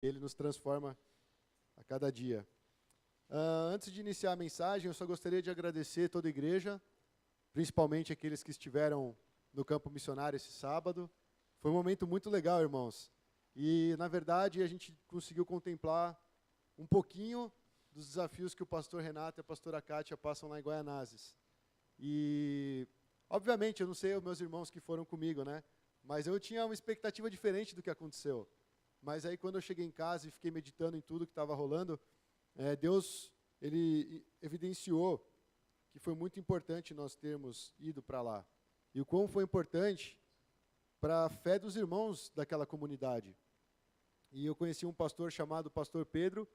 Ele nos transforma a cada dia. Antes de iniciar a mensagem, eu só gostaria de agradecer toda a igreja, principalmente aqueles que estiveram no campo missionário esse sábado. Foi um momento muito legal, irmãos. E, na verdade, a gente conseguiu contemplar um pouquinho dos desafios que o pastor Renato e a pastora Kátia passam lá em Guaianazes. E, obviamente, eu não sei os meus irmãos que foram comigo, né? Mas eu tinha uma expectativa diferente do que aconteceu. Mas aí, quando eu cheguei em casa e fiquei meditando em tudo que estava rolando, Deus, Ele evidenciou que foi muito importante nós termos ido para lá. E o quão foi importante para a fé dos irmãos daquela comunidade. E eu conheci um pastor chamado Pastor Pedro,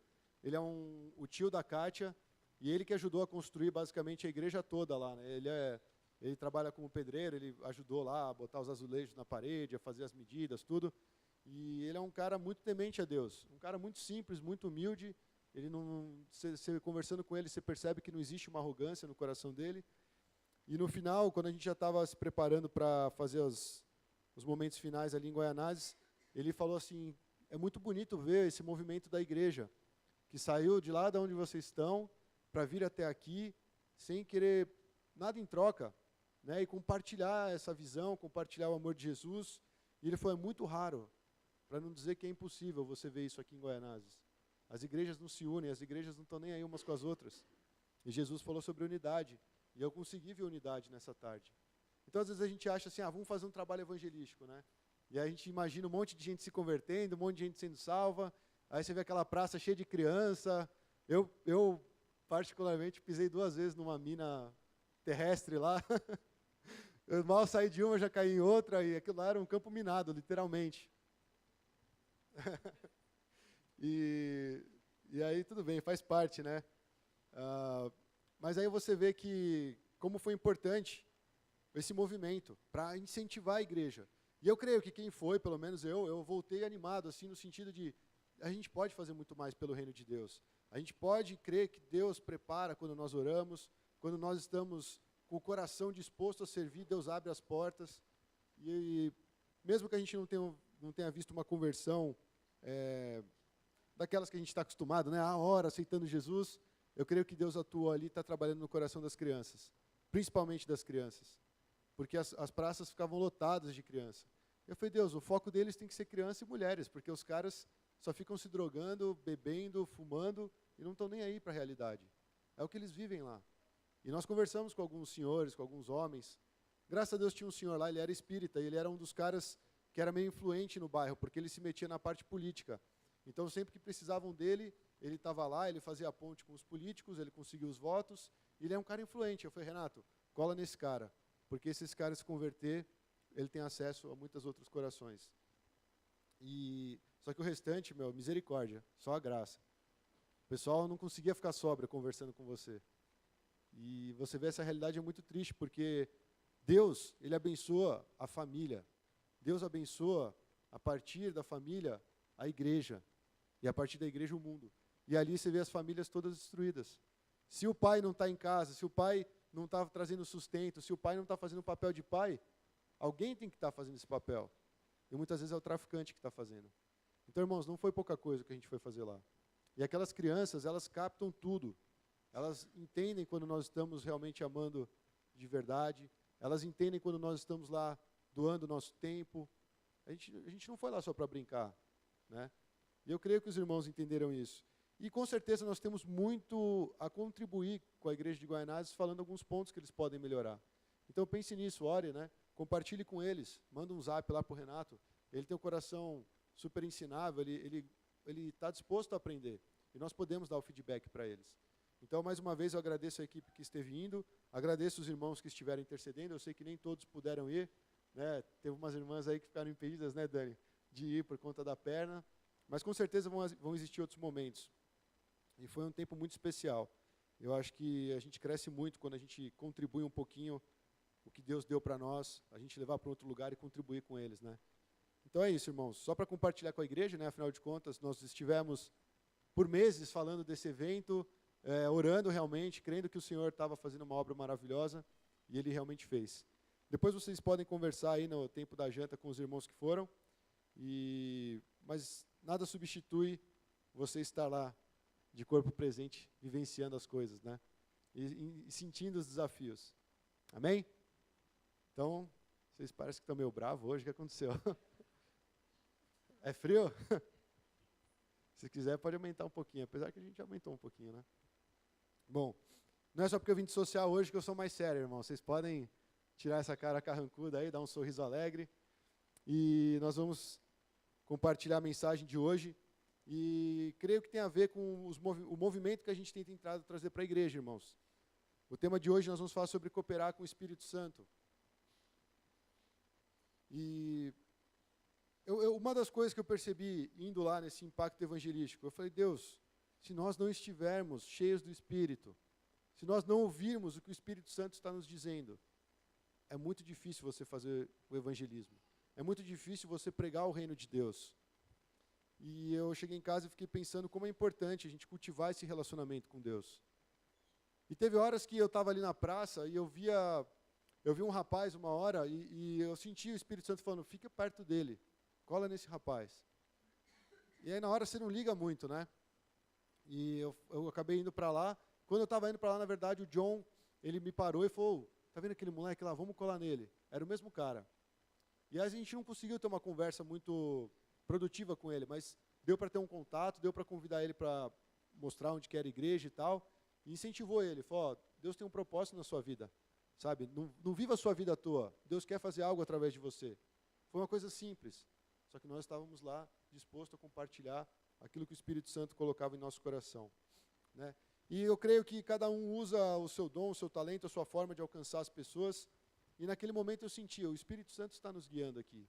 ele é o tio da Kátia, e ele que ajudou a construir basicamente a igreja toda lá, né? Ele trabalha como pedreiro, ele ajudou lá a botar os azulejos na parede, a fazer as medidas, tudo. E ele é um cara muito temente a Deus, um cara muito simples, muito humilde. Ele não, você conversando com ele, você percebe que não existe uma arrogância no coração dele. E no final, quando a gente já estava se preparando para fazer os momentos finais ali em Guaianazes, ele falou assim: é muito bonito ver esse movimento da igreja, que saiu de lá de onde vocês estão para vir até aqui, sem querer nada em troca, né? E compartilhar essa visão, compartilhar o amor de Jesus. E ele falou: é muito raro, para não dizer que é impossível você ver isso aqui em Guaianazes. As igrejas não se unem, as igrejas não estão nem aí umas com as outras. E Jesus falou sobre unidade, e eu consegui ver unidade nessa tarde. Então, às vezes a gente acha assim, vamos fazer um trabalho evangelístico, né? E aí a gente imagina um monte de gente se convertendo, um monte de gente sendo salva, aí você vê aquela praça cheia de criança. Eu particularmente, pisei 2 vezes numa mina terrestre lá. Eu mal saí de uma, já caí em outra, e aquilo lá era um campo minado, literalmente. E aí tudo bem, faz parte, né? Mas aí você vê que como foi importante esse movimento para incentivar a igreja. E eu creio que quem foi, pelo menos eu voltei animado, assim, no sentido de a gente pode fazer muito mais pelo reino de Deus. A gente pode crer que Deus prepara quando nós oramos, quando nós estamos com o coração disposto a servir, Deus abre as portas. E mesmo que a gente não tenha visto uma conversão daquelas que a gente está acostumado, né? A hora, aceitando Jesus, eu creio que Deus atua ali, está trabalhando no coração das crianças, principalmente das crianças, porque as praças ficavam lotadas de criança. Eu falei: Deus, o foco deles tem que ser criança e mulheres, porque os caras só ficam se drogando, bebendo, fumando, e não estão nem aí para a realidade. É o que eles vivem lá. E nós conversamos com alguns senhores, com alguns homens. Graças a Deus tinha um senhor lá, ele era espírita, e ele era um dos caras que era meio influente no bairro, porque ele se metia na parte política. Então, sempre que precisavam dele, ele estava lá, ele fazia a ponte com os políticos, ele conseguia os votos, e ele é um cara influente. Eu falei: Renato, cola nesse cara, porque se esse cara se converter, ele tem acesso a muitos outros corações. Só que o restante, misericórdia, só a graça. O pessoal não conseguia ficar sóbrio conversando com você. E você vê essa realidade é muito triste, porque Deus, Ele abençoa a família. Deus abençoa, a partir da família, a igreja. E a partir da igreja, o mundo. E ali você vê as famílias todas destruídas. Se o pai não está em casa, se o pai não está trazendo sustento, se o pai não está fazendo o papel de pai, alguém tem que estar fazendo esse papel. E muitas vezes é o traficante que está fazendo. Então, irmãos, não foi pouca coisa que a gente foi fazer lá. E aquelas crianças, elas captam tudo. Elas entendem quando nós estamos realmente amando de verdade. Elas entendem quando nós estamos lá doando o nosso tempo. A gente não foi lá só para brincar, né? E eu creio que os irmãos entenderam isso. E com certeza nós temos muito a contribuir com a igreja de Guaianazes, falando alguns pontos que eles podem melhorar. Então pense nisso, ore, né? Compartilhe com eles, manda um zap lá para o Renato. Ele tem um coração super ensinável, ele está disposto a aprender. E nós podemos dar o feedback para eles. Então, mais uma vez, eu agradeço a equipe que esteve indo, agradeço os irmãos que estiveram intercedendo. Eu sei que nem todos puderam ir, né? Teve umas irmãs aí que ficaram impedidas, né, Dani, de ir por conta da perna. Mas com certeza vão existir outros momentos. E foi um tempo muito especial. Eu acho que a gente cresce muito quando a gente contribui um pouquinho o que Deus deu para nós, a gente levar para outro lugar e contribuir com eles, né? Então é isso, irmãos. Só para compartilhar com a igreja, né? Afinal de contas, nós estivemos por meses falando desse evento, orando realmente, crendo que o Senhor estava fazendo uma obra maravilhosa, e Ele realmente fez. Depois vocês podem conversar aí no tempo da janta com os irmãos que foram, mas nada substitui você estar lá, de corpo presente, vivenciando as coisas, né? E sentindo os desafios. Amém? Então, vocês parecem que estão meio bravos hoje, o que aconteceu? É frio? Se quiser, pode aumentar um pouquinho, apesar que a gente aumentou um pouquinho, né? Bom, não é só porque eu vim de social hoje que eu sou mais sério, irmão. Vocês podem tirar essa cara carrancuda aí, dar um sorriso alegre. E nós vamos compartilhar a mensagem de hoje. E creio que tem a ver com o movimento que a gente tem tentado trazer para a igreja, irmãos. O tema de hoje nós vamos falar sobre cooperar com o Espírito Santo. E uma das coisas que eu percebi indo lá nesse impacto evangelístico, eu falei, Deus, se nós não estivermos cheios do Espírito, se nós não ouvirmos o que o Espírito Santo está nos dizendo, é muito difícil você fazer o evangelismo. É muito difícil você pregar o reino de Deus. E eu cheguei em casa e fiquei pensando como é importante a gente cultivar esse relacionamento com Deus. E teve horas que eu estava ali na praça e eu vi um rapaz uma hora e eu senti o Espírito Santo falando, fica perto dele, cola nesse rapaz. E aí na hora você não liga muito, né? E eu acabei indo para lá. Quando eu estava indo para lá, na verdade, o John, ele me parou e falou, tá vendo aquele moleque lá, vamos colar nele. Era o mesmo cara. E aí a gente não conseguiu ter uma conversa muito produtiva com ele, mas deu para ter um contato, deu para convidar ele para mostrar onde que era a igreja e tal, e incentivou ele, falou, Deus tem um propósito na sua vida, sabe? Não viva a sua vida à toa, Deus quer fazer algo através de você. Foi uma coisa simples, só que nós estávamos lá dispostos a compartilhar aquilo que o Espírito Santo colocava em nosso coração, né? E eu creio que cada um usa o seu dom, o seu talento, a sua forma de alcançar as pessoas, e naquele momento eu sentia, o Espírito Santo está nos guiando aqui,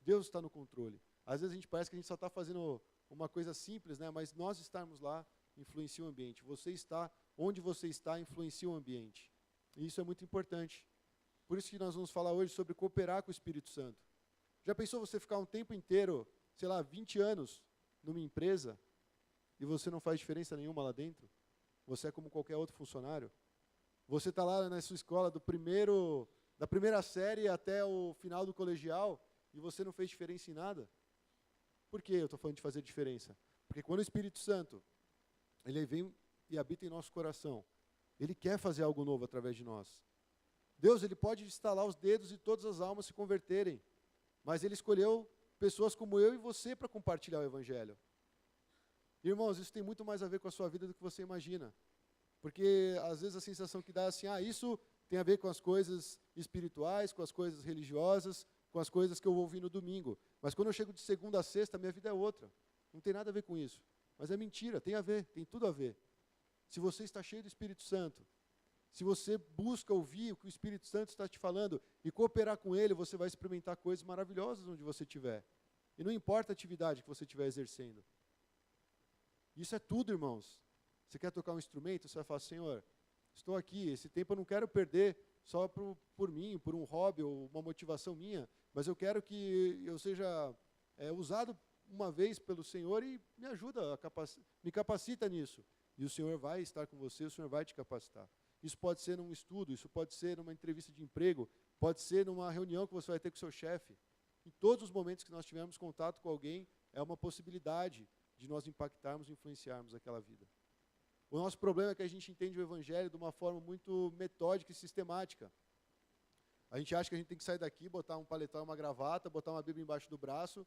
Deus está no controle. Às vezes a gente parece que a gente só está fazendo uma coisa simples, né? Mas nós estarmos lá influencia o ambiente. Você está, onde você está, influencia o ambiente. E isso é muito importante. Por isso que nós vamos falar hoje sobre cooperar com o Espírito Santo. Já pensou você ficar um tempo inteiro, sei lá, 20 anos numa empresa e você não faz diferença nenhuma lá dentro? Você é como qualquer outro funcionário? Você está lá na sua escola da primeira série até o final do colegial e você não fez diferença em nada? Por que eu estou falando de fazer diferença? Porque quando o Espírito Santo, ele vem e habita em nosso coração, ele quer fazer algo novo através de nós. Deus, ele pode estalar os dedos e todas as almas se converterem, mas ele escolheu pessoas como eu e você para compartilhar o Evangelho. Irmãos, isso tem muito mais a ver com a sua vida do que você imagina. Porque às vezes a sensação que dá é assim, isso tem a ver com as coisas espirituais, com as coisas religiosas, com as coisas que eu vou ouvir no domingo. Mas quando eu chego de segunda a sexta, minha vida é outra. Não tem nada a ver com isso. Mas é mentira, tem a ver, tem tudo a ver. Se você está cheio do Espírito Santo, se você busca ouvir o que o Espírito Santo está te falando e cooperar com ele, você vai experimentar coisas maravilhosas onde você estiver. E não importa a atividade que você estiver exercendo. Isso é tudo, irmãos. Você quer tocar um instrumento, você vai falar, Senhor, estou aqui, esse tempo eu não quero perder só por mim, por um hobby ou uma motivação minha, mas eu quero que eu seja usado uma vez pelo Senhor e me ajuda, me capacita nisso. E o Senhor vai estar com você, o Senhor vai te capacitar. Isso pode ser num estudo, isso pode ser numa entrevista de emprego, pode ser numa reunião que você vai ter com o seu chefe. Em todos os momentos que nós tivermos contato com alguém, é uma possibilidade de nós impactarmos e influenciarmos aquela vida. O nosso problema é que a gente entende o Evangelho de uma forma muito metódica e sistemática. A gente acha que a gente tem que sair daqui, botar um paletó e uma gravata, botar uma Bíblia embaixo do braço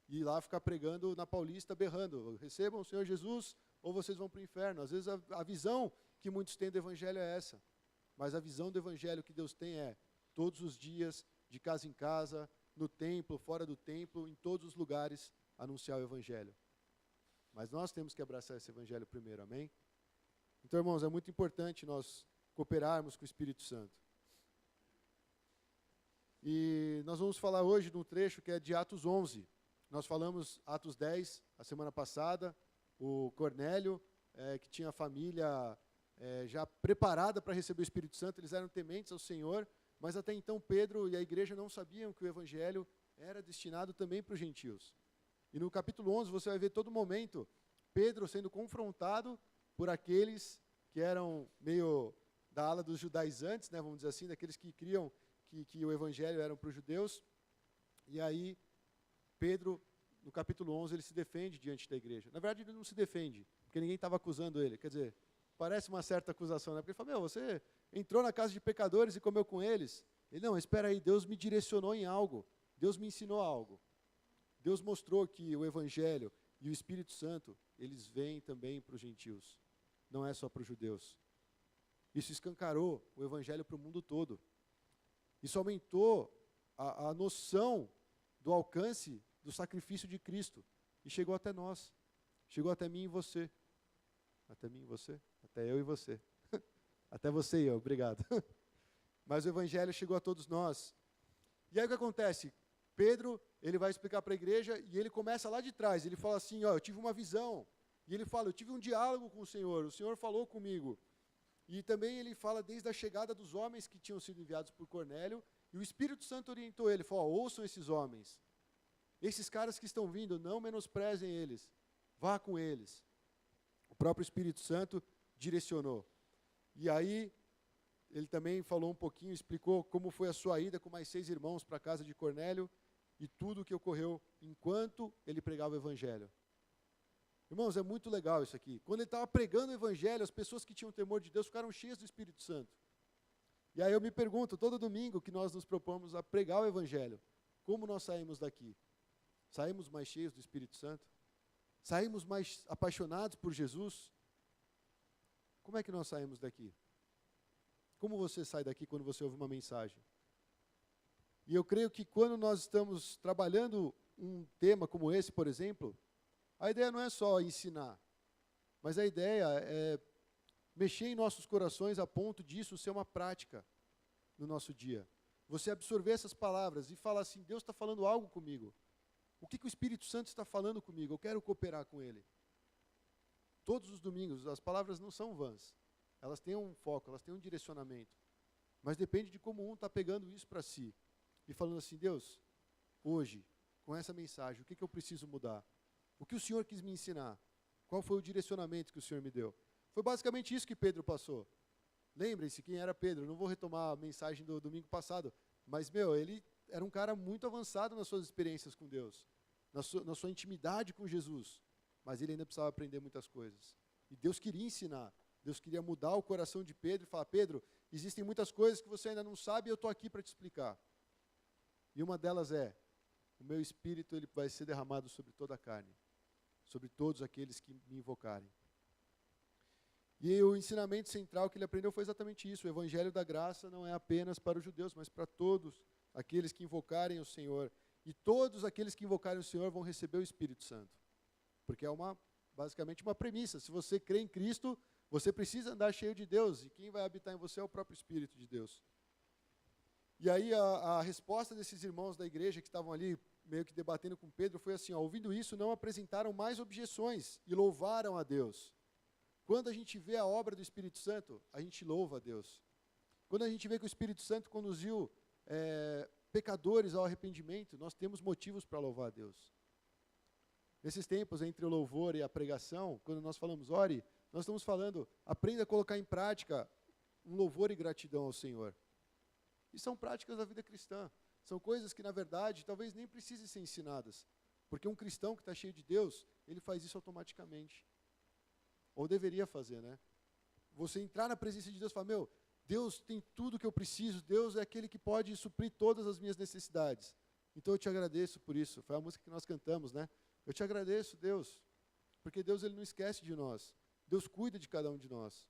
e ir lá ficar pregando na Paulista, berrando, recebam o Senhor Jesus ou vocês vão para o inferno. Às vezes a visão que muitos têm do Evangelho é essa. Mas a visão do Evangelho que Deus tem é todos os dias, de casa em casa, no templo, fora do templo, em todos os lugares, anunciar o Evangelho. Mas nós temos que abraçar esse Evangelho primeiro, amém? Então, irmãos, é muito importante nós cooperarmos com o Espírito Santo. E nós vamos falar hoje de um trecho que é de Atos 11. Nós falamos Atos 10, a semana passada, o Cornélio, que tinha a família já preparada para receber o Espírito Santo, eles eram tementes ao Senhor, mas até então Pedro e a igreja não sabiam que o Evangelho era destinado também para os gentios. E no capítulo 11 você vai ver todo momento Pedro sendo confrontado por aqueles que eram meio da ala dos judaizantes, né, vamos dizer assim, daqueles que criam que o Evangelho era para os judeus. E aí Pedro no capítulo 11, ele se defende diante da igreja. Na verdade, ele não se defende, porque ninguém estava acusando ele. Quer dizer, parece uma certa acusação, né? Porque ele fala, você entrou na casa de pecadores e comeu com eles. Ele, não, espera aí, Deus me direcionou em algo. Deus me ensinou algo. Deus mostrou que o Evangelho e o Espírito Santo, eles vêm também para os gentios. Não é só para os judeus. Isso escancarou o Evangelho para o mundo todo. Isso aumentou a noção do alcance do sacrifício de Cristo. E chegou até nós. Chegou até mim e você. Até mim e você? Até eu e você. Até você e eu, obrigado. Mas o Evangelho chegou a todos nós. E aí o que acontece? Pedro, ele vai explicar para a igreja e ele começa lá de trás. Ele fala assim, eu tive uma visão. E ele fala, eu tive um diálogo com o Senhor falou comigo. E também ele fala desde a chegada dos homens que tinham sido enviados por Cornélio, e o Espírito Santo orientou ele, falou, ouçam esses homens. Esses caras que estão vindo, não menosprezem eles. Vá com eles. O próprio Espírito Santo direcionou. E aí, ele também falou um pouquinho, explicou como foi a sua ida com mais 6 irmãos para a casa de Cornélio e tudo o que ocorreu enquanto ele pregava o Evangelho. Irmãos, é muito legal isso aqui. Quando ele estava pregando o Evangelho, as pessoas que tinham temor de Deus ficaram cheias do Espírito Santo. E aí eu me pergunto, todo domingo que nós nos propomos a pregar o Evangelho, como nós saímos daqui? Saímos mais cheios do Espírito Santo? Saímos mais apaixonados por Jesus? Como é que nós saímos daqui? Como você sai daqui quando você ouve uma mensagem? E eu creio que quando nós estamos trabalhando um tema como esse, por exemplo, a ideia não é só ensinar, mas a ideia é mexer em nossos corações a ponto disso ser uma prática no nosso dia. Você absorver essas palavras e falar assim, Deus está falando algo comigo. O que o Espírito Santo está falando comigo? Eu quero cooperar com Ele. Todos os domingos, as palavras não são vãs. Elas têm um foco, elas têm um direcionamento. Mas depende de como um está pegando isso para si. E falando assim, Deus, hoje, com essa mensagem, o que eu preciso mudar? O que o Senhor quis me ensinar? Qual foi o direcionamento que o Senhor me deu? Foi basicamente isso que Pedro passou. Lembrem-se quem era Pedro. Eu não vou retomar a mensagem do domingo passado. Mas, ele era um cara muito avançado nas suas experiências com Deus. Na sua intimidade com Jesus. Mas ele ainda precisava aprender muitas coisas. E Deus queria ensinar. Deus queria mudar o coração de Pedro e falar, Pedro, existem muitas coisas que você ainda não sabe e eu estou aqui para te explicar. E uma delas é, o meu Espírito ele vai ser derramado sobre toda a carne. Sobre todos aqueles que me invocarem. E o ensinamento central que ele aprendeu foi exatamente isso. O Evangelho da Graça não é apenas para os judeus, mas para todos aqueles que invocarem o Senhor. E todos aqueles que invocarem o Senhor vão receber o Espírito Santo. Porque é basicamente uma premissa. Se você crê em Cristo, você precisa andar cheio de Deus. E quem vai habitar em você é o próprio Espírito de Deus. E aí a resposta desses irmãos da igreja que estavam ali meio que debatendo com Pedro foi assim, ouvindo isso, não apresentaram mais objeções e louvaram a Deus. Quando a gente vê a obra do Espírito Santo, a gente louva a Deus. Quando a gente vê que o Espírito Santo conduziu pecadores ao arrependimento, nós temos motivos para louvar a Deus. Nesses tempos, entre o louvor e a pregação, quando nós falamos ore, nós estamos falando, aprenda a colocar em prática um louvor e gratidão ao Senhor. E são práticas da vida cristã. São coisas que, na verdade, talvez nem precisem ser ensinadas. Porque um cristão que está cheio de Deus, ele faz isso automaticamente. Ou deveria fazer, né? Você entrar na presença de Deus e falar, Deus tem tudo que eu preciso, Deus é aquele que pode suprir todas as minhas necessidades. Então eu te agradeço por isso. Foi a música que nós cantamos, né? Eu te agradeço, Deus, porque Deus ele não esquece de nós. Deus cuida de cada um de nós.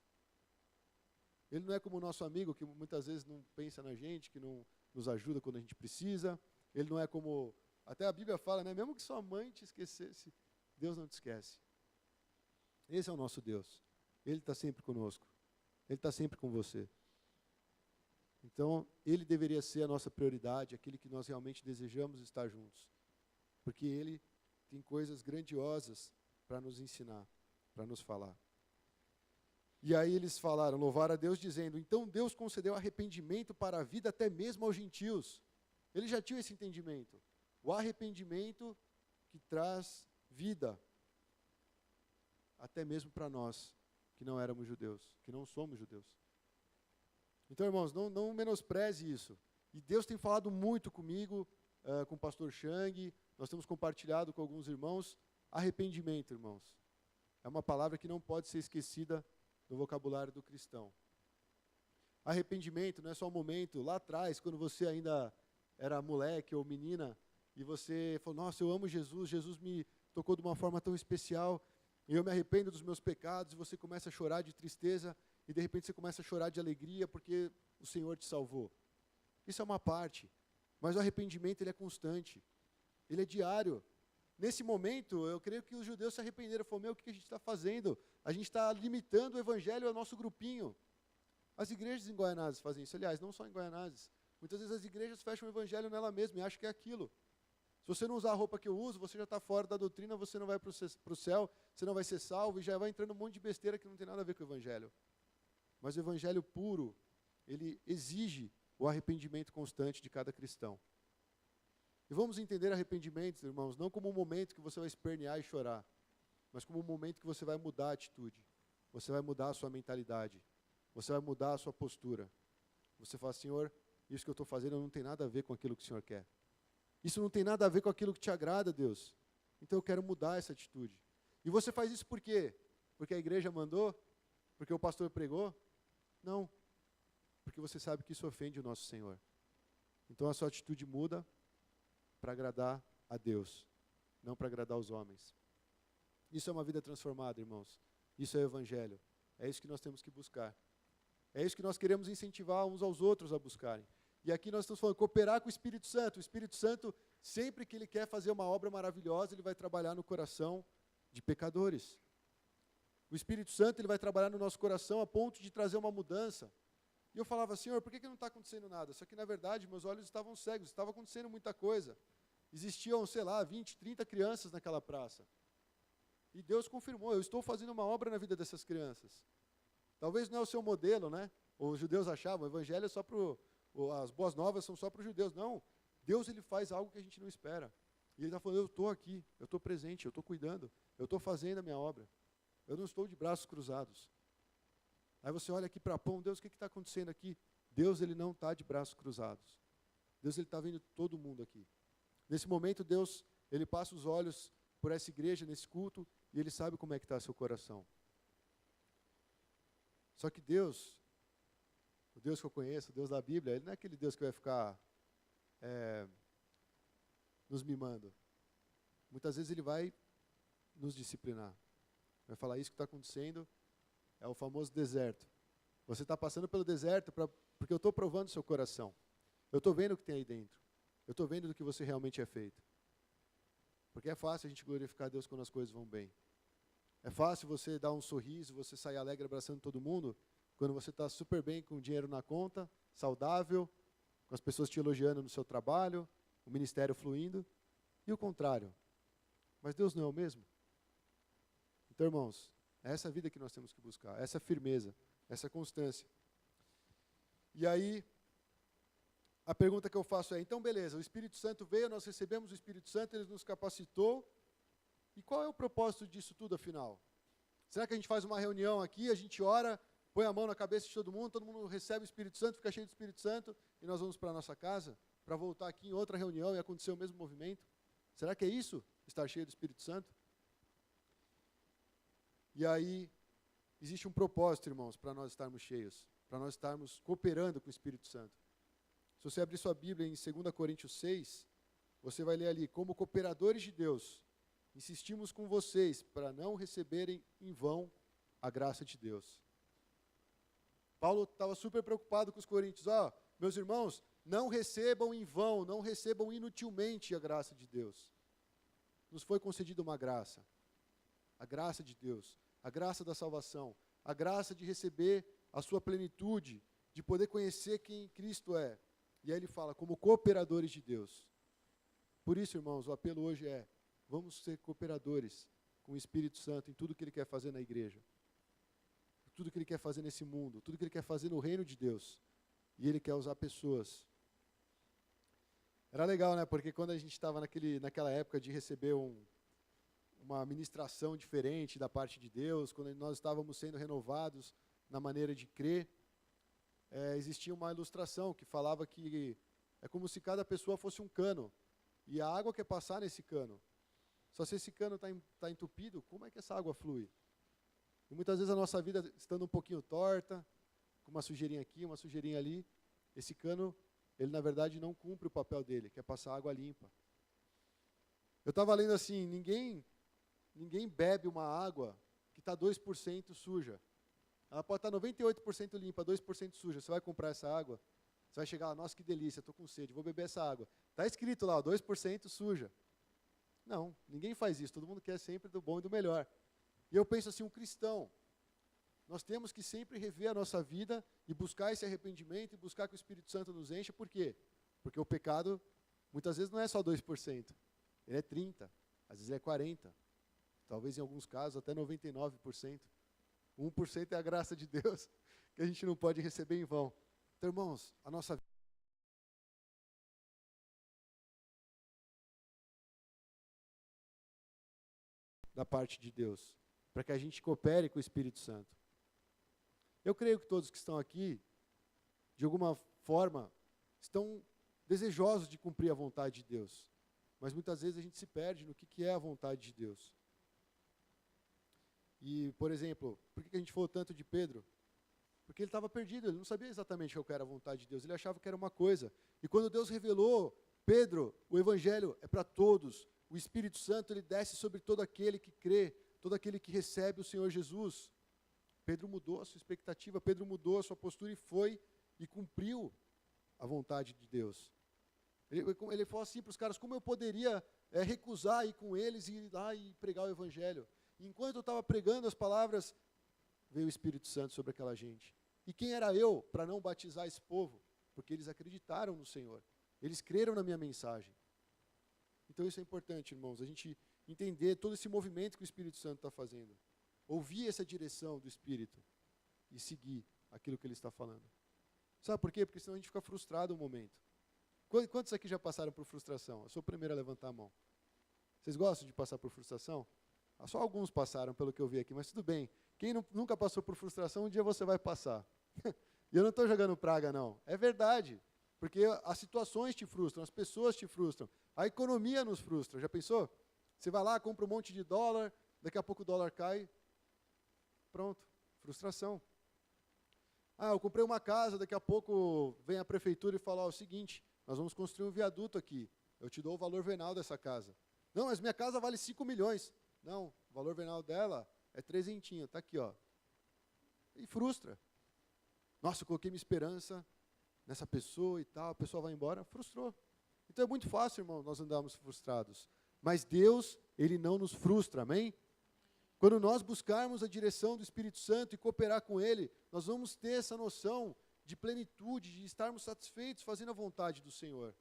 Ele não é como o nosso amigo, que muitas vezes não pensa na gente, que não nos ajuda quando a gente precisa. Ele não é como, até a Bíblia fala, né? Mesmo que sua mãe te esquecesse, Deus não te esquece. Esse é o nosso Deus. Ele está sempre conosco. Ele está sempre com você. Então, Ele deveria ser a nossa prioridade, aquele que nós realmente desejamos estar juntos. Porque Ele tem coisas grandiosas para nos ensinar, para nos falar. E aí eles falaram, louvaram a Deus, dizendo, então Deus concedeu arrependimento para a vida até mesmo aos gentios. Eles já tinham esse entendimento. O arrependimento que traz vida. Até mesmo para nós, que não éramos judeus, que não somos judeus. Então, irmãos, não menospreze isso. E Deus tem falado muito comigo, com o pastor Chang, nós temos compartilhado com alguns irmãos arrependimento, irmãos. É uma palavra que não pode ser esquecida no vocabulário do cristão. Arrependimento não é só um momento, lá atrás, quando você ainda era moleque ou menina, e você falou, nossa, eu amo Jesus, Jesus me tocou de uma forma tão especial, e eu me arrependo dos meus pecados, e você começa a chorar de tristeza, e de repente você começa a chorar de alegria, porque o Senhor te salvou. Isso é uma parte, mas o arrependimento ele é constante, ele é diário. Nesse momento, eu creio que os judeus se arrependeram, falaram, o que a gente está fazendo? A gente está limitando o evangelho ao nosso grupinho. As igrejas em Guaianazes fazem isso, aliás, não só em Guaianazes. Muitas vezes as igrejas fecham o evangelho nela mesma e acham que é aquilo. Se você não usar a roupa que eu uso, você já está fora da doutrina, você não vai para o céu, você não vai ser salvo, e já vai entrando um monte de besteira que não tem nada a ver com o evangelho. Mas o evangelho puro, ele exige o arrependimento constante de cada cristão. E vamos entender arrependimentos, irmãos, não como um momento que você vai espernear e chorar, mas como um momento que você vai mudar a atitude, você vai mudar a sua mentalidade, você vai mudar a sua postura. Você fala, Senhor, isso que eu estou fazendo não tem nada a ver com aquilo que o Senhor quer. Isso não tem nada a ver com aquilo que te agrada, Deus. Então eu quero mudar essa atitude. E você faz isso por quê? Porque a igreja mandou? Porque o pastor pregou? Não. Porque você sabe que isso ofende o nosso Senhor. Então a sua atitude muda para agradar a Deus, não para agradar os homens. Isso é uma vida transformada, irmãos. Isso é o evangelho. É isso que nós temos que buscar. É isso que nós queremos incentivar uns aos outros a buscarem. E aqui nós estamos falando, cooperar com o Espírito Santo. O Espírito Santo, sempre que ele quer fazer uma obra maravilhosa, ele vai trabalhar no coração de pecadores. O Espírito Santo, ele vai trabalhar no nosso coração a ponto de trazer uma mudança. E eu falava, Senhor, por que não está acontecendo nada? Só que, na verdade, meus olhos estavam cegos, estava acontecendo muita coisa. Existiam, 20, 30 crianças naquela praça. E Deus confirmou, eu estou fazendo uma obra na vida dessas crianças. Talvez não é o seu modelo, né? Os judeus achavam, o evangelho é só para as boas novas são só para os judeus. Não, Deus ele faz algo que a gente não espera. E ele está falando, eu estou aqui, eu estou presente, eu estou cuidando, eu estou fazendo a minha obra. Eu não estou de braços cruzados. Aí você olha aqui para Pão, Deus, o que está acontecendo aqui? Deus ele não está de braços cruzados. Deus ele está vendo todo mundo aqui. Nesse momento, Deus ele passa os olhos por essa igreja, nesse culto, e ele sabe como é que está seu coração. Só que Deus, o Deus que eu conheço, o Deus da Bíblia, ele não é aquele Deus que vai ficar nos mimando. Muitas vezes ele vai nos disciplinar. Vai falar, isso que está acontecendo é o famoso deserto. Você está passando pelo deserto porque eu estou provando o seu coração. Eu estou vendo o que tem aí dentro. Eu estou vendo do que você realmente é feito. Porque é fácil a gente glorificar a Deus quando as coisas vão bem. É fácil você dar um sorriso, você sair alegre abraçando todo mundo, quando você está super bem com o dinheiro na conta, saudável, com as pessoas te elogiando no seu trabalho, o ministério fluindo, e o contrário. Mas Deus não é o mesmo? Então, irmãos, é essa vida que nós temos que buscar, essa firmeza, essa constância. E aí, a pergunta que eu faço é, então beleza, o Espírito Santo veio, nós recebemos o Espírito Santo, ele nos capacitou, e qual é o propósito disso tudo, afinal? Será que a gente faz uma reunião aqui, a gente ora, põe a mão na cabeça de todo mundo recebe o Espírito Santo, fica cheio do Espírito Santo, e nós vamos para a nossa casa, para voltar aqui em outra reunião e acontecer o mesmo movimento? Será que é isso, estar cheio do Espírito Santo? E aí, existe um propósito, irmãos, para nós estarmos cheios, para nós estarmos cooperando com o Espírito Santo. Se você abrir sua Bíblia em 2 Coríntios 6, você vai ler ali, como cooperadores de Deus, insistimos com vocês para não receberem em vão a graça de Deus. Paulo estava super preocupado com os coríntios. Meus irmãos, não recebam em vão, não recebam inutilmente a graça de Deus. Nos foi concedida uma graça. A graça de Deus, a graça da salvação, a graça de receber a sua plenitude, de poder conhecer quem Cristo é. E aí ele fala, como cooperadores de Deus. Por isso, irmãos, o apelo hoje é, vamos ser cooperadores com o Espírito Santo em tudo que ele quer fazer na igreja. Tudo que ele quer fazer nesse mundo, tudo que ele quer fazer no reino de Deus. E ele quer usar pessoas. Era legal, né? Porque quando a gente estava naquela época de receber uma ministração diferente da parte de Deus, quando nós estávamos sendo renovados na maneira de crer, existia uma ilustração que falava que é como se cada pessoa fosse um cano. E a água quer passar nesse cano. Só se esse cano está entupido, como é que essa água flui? E muitas vezes a nossa vida, estando um pouquinho torta, com uma sujeirinha aqui, uma sujeirinha ali, esse cano, ele na verdade não cumpre o papel dele, que é passar água limpa. Eu estava lendo assim, ninguém bebe uma água que está 2% suja. Ela pode estar 98% limpa, 2% suja. Você vai comprar essa água, você vai chegar lá, nossa, que delícia, estou com sede, vou beber essa água. Está escrito lá, 2% suja. Não, ninguém faz isso, todo mundo quer sempre do bom e do melhor. E eu penso assim, um cristão, nós temos que sempre rever a nossa vida e buscar esse arrependimento e buscar que o Espírito Santo nos encha. Por quê? Porque o pecado, muitas vezes, não é só 2%. Ele é 30%, às vezes ele é 40%. Talvez, em alguns casos, até 99%. 1% é a graça de Deus, que a gente não pode receber em vão. Então, irmãos, a nossa vida da parte de Deus, para que a gente coopere com o Espírito Santo. Eu creio que todos que estão aqui, de alguma forma, estão desejosos de cumprir a vontade de Deus. Mas muitas vezes a gente se perde no que é a vontade de Deus. E, por exemplo, por que a gente falou tanto de Pedro? Porque ele estava perdido, ele não sabia exatamente qual era a vontade de Deus, ele achava que era uma coisa. E quando Deus revelou, Pedro, o Evangelho é para todos, o Espírito Santo ele desce sobre todo aquele que crê, todo aquele que recebe o Senhor Jesus. Pedro mudou a sua expectativa, Pedro mudou a sua postura e foi e cumpriu a vontade de Deus. Ele falou assim para os caras, como eu poderia recusar ir com eles e ir lá e pregar o Evangelho? E enquanto eu estava pregando as palavras, veio o Espírito Santo sobre aquela gente. E quem era eu para não batizar esse povo? Porque eles acreditaram no Senhor. Eles creram na minha mensagem. Então isso é importante, irmãos, a gente entender todo esse movimento que o Espírito Santo está fazendo. Ouvir essa direção do Espírito e seguir aquilo que ele está falando. Sabe por quê? Porque senão a gente fica frustrado um momento. Quantos aqui já passaram por frustração? Eu sou o primeiro a levantar a mão. Vocês gostam de passar por frustração? Só alguns passaram, pelo que eu vi aqui, mas tudo bem. Quem nunca passou por frustração, um dia você vai passar. E eu não estou jogando praga, não. É verdade. Porque as situações te frustram, as pessoas te frustram, a economia nos frustra. Já pensou? Você vai lá, compra um monte de dólar, daqui a pouco o dólar cai. Pronto, frustração. Eu comprei uma casa, daqui a pouco vem a prefeitura e fala, o seguinte, nós vamos construir um viaduto aqui, eu te dou o valor venal dessa casa. Não, mas minha casa vale 5 milhões. Não, o valor venal dela é 300, está aqui, ó. E frustra. Nossa, eu coloquei minha esperança nessa pessoa e tal, a pessoa vai embora, frustrou. Então é muito fácil, irmão, nós andarmos frustrados. Mas Deus, Ele não nos frustra, amém? Quando nós buscarmos a direção do Espírito Santo e cooperar com Ele, nós vamos ter essa noção de plenitude, de estarmos satisfeitos fazendo a vontade do Senhor.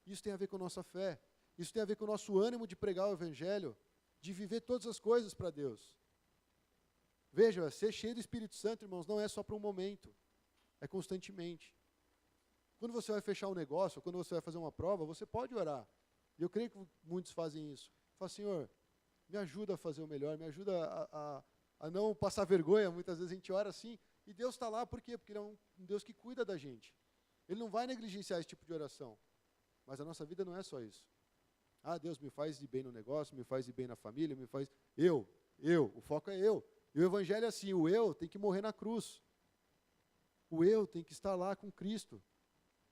Isso tem a ver com a nossa fé. Isso tem a ver com o nosso ânimo de pregar o Evangelho, de viver todas as coisas para Deus. Veja, ser cheio do Espírito Santo, irmãos, não é só para um momento, é constantemente. Quando você vai fechar um negócio, ou quando você vai fazer uma prova, você pode orar. E eu creio que muitos fazem isso. Fala, Senhor, me ajuda a fazer o melhor, me ajuda a não passar vergonha. Muitas vezes a gente ora assim, e Deus está lá, por quê? Porque Ele é um Deus que cuida da gente. Ele não vai negligenciar esse tipo de oração. Mas a nossa vida não é só isso. Deus me faz de bem no negócio, me faz de bem na família, me faz... Eu, o foco é eu. E o Evangelho é assim, o eu tem que morrer na cruz. O eu tem que estar lá com Cristo.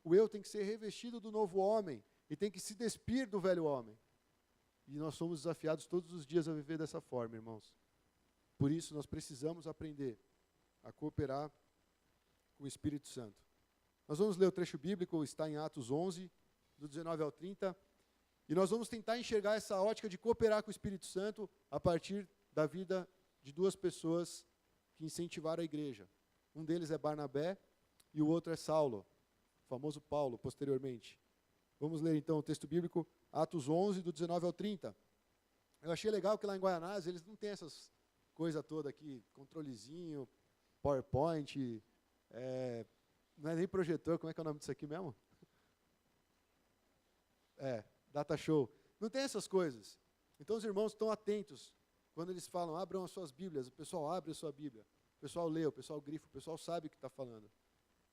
O eu tem que ser revestido do novo homem e tem que se despir do velho homem. E nós somos desafiados todos os dias a viver dessa forma, irmãos. Por isso nós precisamos aprender a cooperar com o Espírito Santo. Nós vamos ler o trecho bíblico, está em Atos 11, do 19 ao 30, e nós vamos tentar enxergar essa ótica de cooperar com o Espírito Santo a partir da vida de duas pessoas que incentivaram a igreja. Um deles é Barnabé e o outro é Saulo, o famoso Paulo, posteriormente. Vamos ler então o texto bíblico, Atos 11, do 19 ao 30. Eu achei legal que lá em Guaianás eles não têm essas coisas todas aqui, controlezinho, PowerPoint, não é nem projetor, como é que é o nome disso aqui mesmo? Data show. Não tem essas coisas. Então os irmãos estão atentos. Quando eles falam, abram as suas Bíblias, o pessoal abre a sua Bíblia. O pessoal lê, o pessoal grifa, o pessoal sabe o que está falando.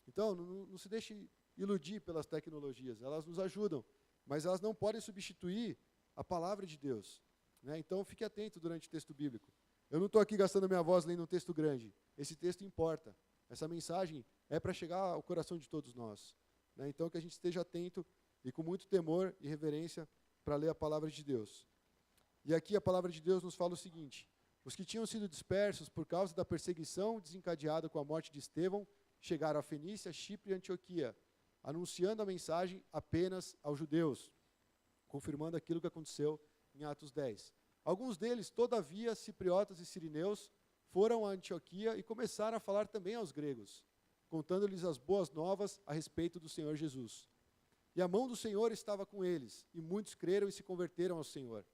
Então, não se deixe iludir pelas tecnologias, elas nos ajudam. mas elas não podem substituir a palavra de Deus, né? Então, fique atento durante o texto bíblico. Eu não estou aqui gastando minha voz lendo um texto grande. Esse texto importa. Essa mensagem é para chegar ao coração de todos nós, né? Então, que a gente esteja atento e com muito temor e reverência para ler a palavra de Deus. E aqui a palavra de Deus nos fala o seguinte: os que tinham sido dispersos por causa da perseguição desencadeada com a morte de Estevão chegaram a Fenícia, Chipre e Antioquia, anunciando a mensagem apenas aos judeus, confirmando aquilo que aconteceu em Atos 10. Alguns deles, todavia, cipriotas e sirineus, foram a Antioquia e começaram a falar também aos gregos, contando-lhes as boas novas a respeito do Senhor Jesus. E a mão do Senhor estava com eles, e muitos creram e se converteram ao Senhor.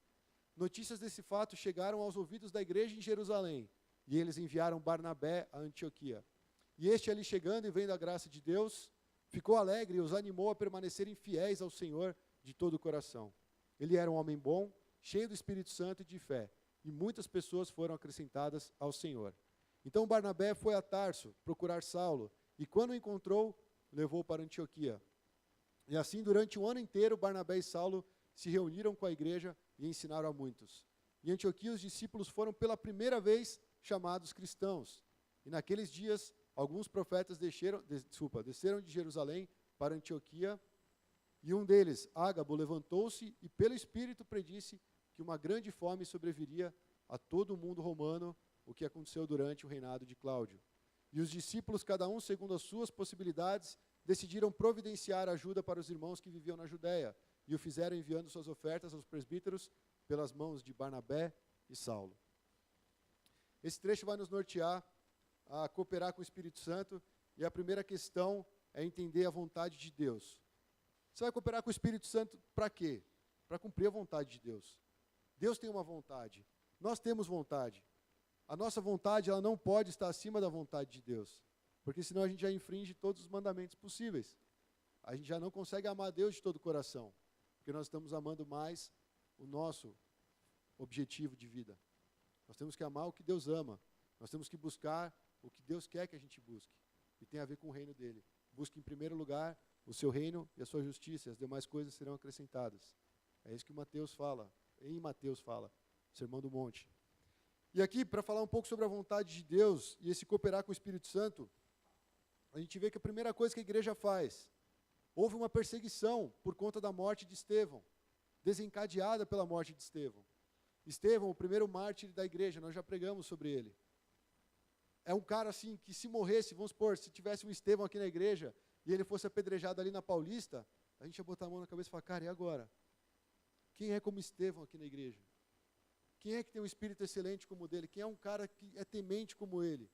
Notícias desse fato chegaram aos ouvidos da igreja em Jerusalém, e eles enviaram Barnabé a Antioquia. E este ali chegando e vendo a graça de Deus, ficou alegre e os animou a permanecerem fiéis ao Senhor de todo o coração. Ele era um homem bom, cheio do Espírito Santo e de fé, e muitas pessoas foram acrescentadas ao Senhor. Então Barnabé foi a Tarso procurar Saulo, e quando o encontrou, levou para Antioquia. E assim, durante um ano inteiro, Barnabé e Saulo se reuniram com a igreja e ensinaram a muitos. Em Antioquia, os discípulos foram pela primeira vez chamados cristãos. E naqueles dias, alguns profetas desceram de Jerusalém para Antioquia, e um deles, Ágabo, levantou-se e pelo Espírito predisse que uma grande fome sobreviria a todo o mundo romano, o que aconteceu durante o reinado de Cláudio. E os discípulos, cada um segundo as suas possibilidades, decidiram providenciar ajuda para os irmãos que viviam na Judéia, e o fizeram enviando suas ofertas aos presbíteros pelas mãos de Barnabé e Saulo. Esse trecho vai nos nortear a cooperar com o Espírito Santo, e a primeira questão é entender a vontade de Deus. Você vai cooperar com o Espírito Santo para quê? Para cumprir a vontade de Deus. Deus tem uma vontade, nós temos vontade. A nossa vontade, ela não pode estar acima da vontade de Deus, porque senão a gente já infringe todos os mandamentos possíveis. A gente já não consegue amar a Deus de todo o coração, porque nós estamos amando mais o nosso objetivo de vida. Nós temos que amar o que Deus ama, nós temos que buscar o que Deus quer que a gente busque, e tem a ver com o reino dele. Busque em primeiro lugar o seu reino e a sua justiça, e as demais coisas serão acrescentadas. É isso que Mateus fala, Sermão do Monte. E aqui, para falar um pouco sobre a vontade de Deus e esse cooperar com o Espírito Santo, a gente vê que a primeira coisa que a igreja faz, houve uma perseguição por conta da morte de Estevão, desencadeada pela morte de Estevão. Estevão, o primeiro mártir da igreja, nós já pregamos sobre ele. É um cara assim, que se morresse, vamos supor, se tivesse um Estevão aqui na igreja, e ele fosse apedrejado ali na Paulista, a gente ia botar a mão na cabeça e falar, cara, e agora? Quem é como Estevão aqui na igreja? Quem é que tem um espírito excelente como o dele? Quem é um cara que é temente como ele?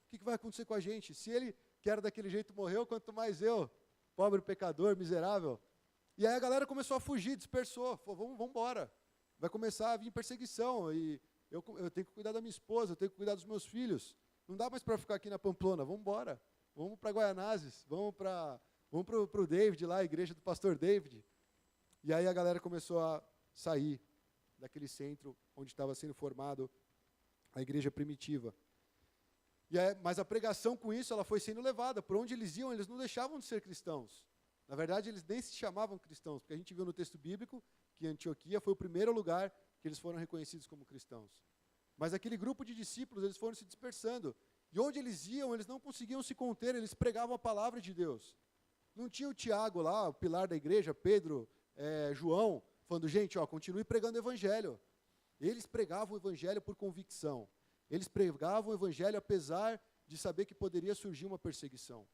O que vai acontecer com a gente? Se ele, que era daquele jeito, morreu, quanto mais eu, pobre pecador, miserável. E aí a galera começou a fugir, dispersou, falou, vamos embora. Vai começar a vir perseguição, e eu tenho que cuidar da minha esposa, eu tenho que cuidar dos meus filhos. Não dá mais para ficar aqui na Pamplona, vamos embora. Vamos para Guaianazes, vamos para o David lá, a igreja do pastor David. E aí a galera começou a sair daquele centro onde estava sendo formado a igreja primitiva. Mas a pregação com isso, ela foi sendo levada. Por onde eles iam, eles não deixavam de ser cristãos. Na verdade, eles nem se chamavam cristãos, porque a gente viu no texto bíblico que Antioquia foi o primeiro lugar que eles foram reconhecidos como cristãos. Mas aquele grupo de discípulos, eles foram se dispersando. E onde eles iam, eles não conseguiam se conter, eles pregavam a palavra de Deus. Não tinha o Tiago lá, o pilar da igreja, Pedro, João, falando, gente, continue pregando o evangelho. Eles pregavam o evangelho por convicção. Eles pregavam o evangelho apesar de saber que poderia surgir uma perseguição.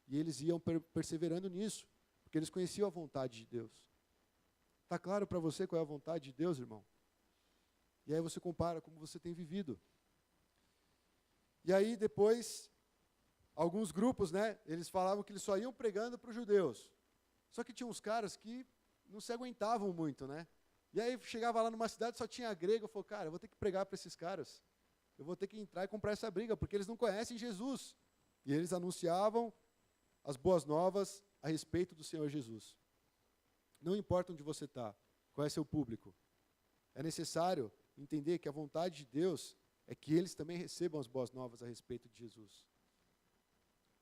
E eles iam perseverando nisso, porque eles conheciam a vontade de Deus. Está claro para você qual é a vontade de Deus, irmão? E aí você compara como você tem vivido. E aí depois, alguns grupos, eles falavam que eles só iam pregando para os judeus. Só que tinha uns caras que não se aguentavam muito, E aí chegava lá numa cidade, só tinha grego, eu falei, cara, eu vou ter que pregar para esses caras. Eu vou ter que entrar e comprar essa briga, porque eles não conhecem Jesus. E eles anunciavam as boas novas a respeito do Senhor Jesus. Não importa onde você está, qual é seu público. É necessário entender que a vontade de Deus é que eles também recebam as boas novas a respeito de Jesus.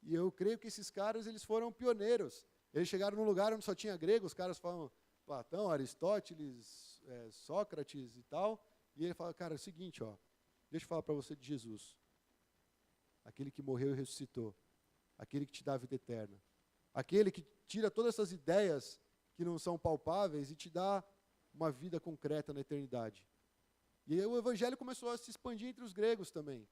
E eu creio que esses caras, eles foram pioneiros. Eles chegaram num lugar onde só tinha grego, os caras falam, Platão, Aristóteles, Sócrates e tal. E ele fala, cara, é o seguinte, ó, deixa eu falar para você de Jesus. Aquele que morreu e ressuscitou. Aquele que te dá a vida eterna. Aquele que tira todas essas ideias que não são palpáveis e te dá uma vida concreta na eternidade. E aí o evangelho começou a se expandir entre os gregos também.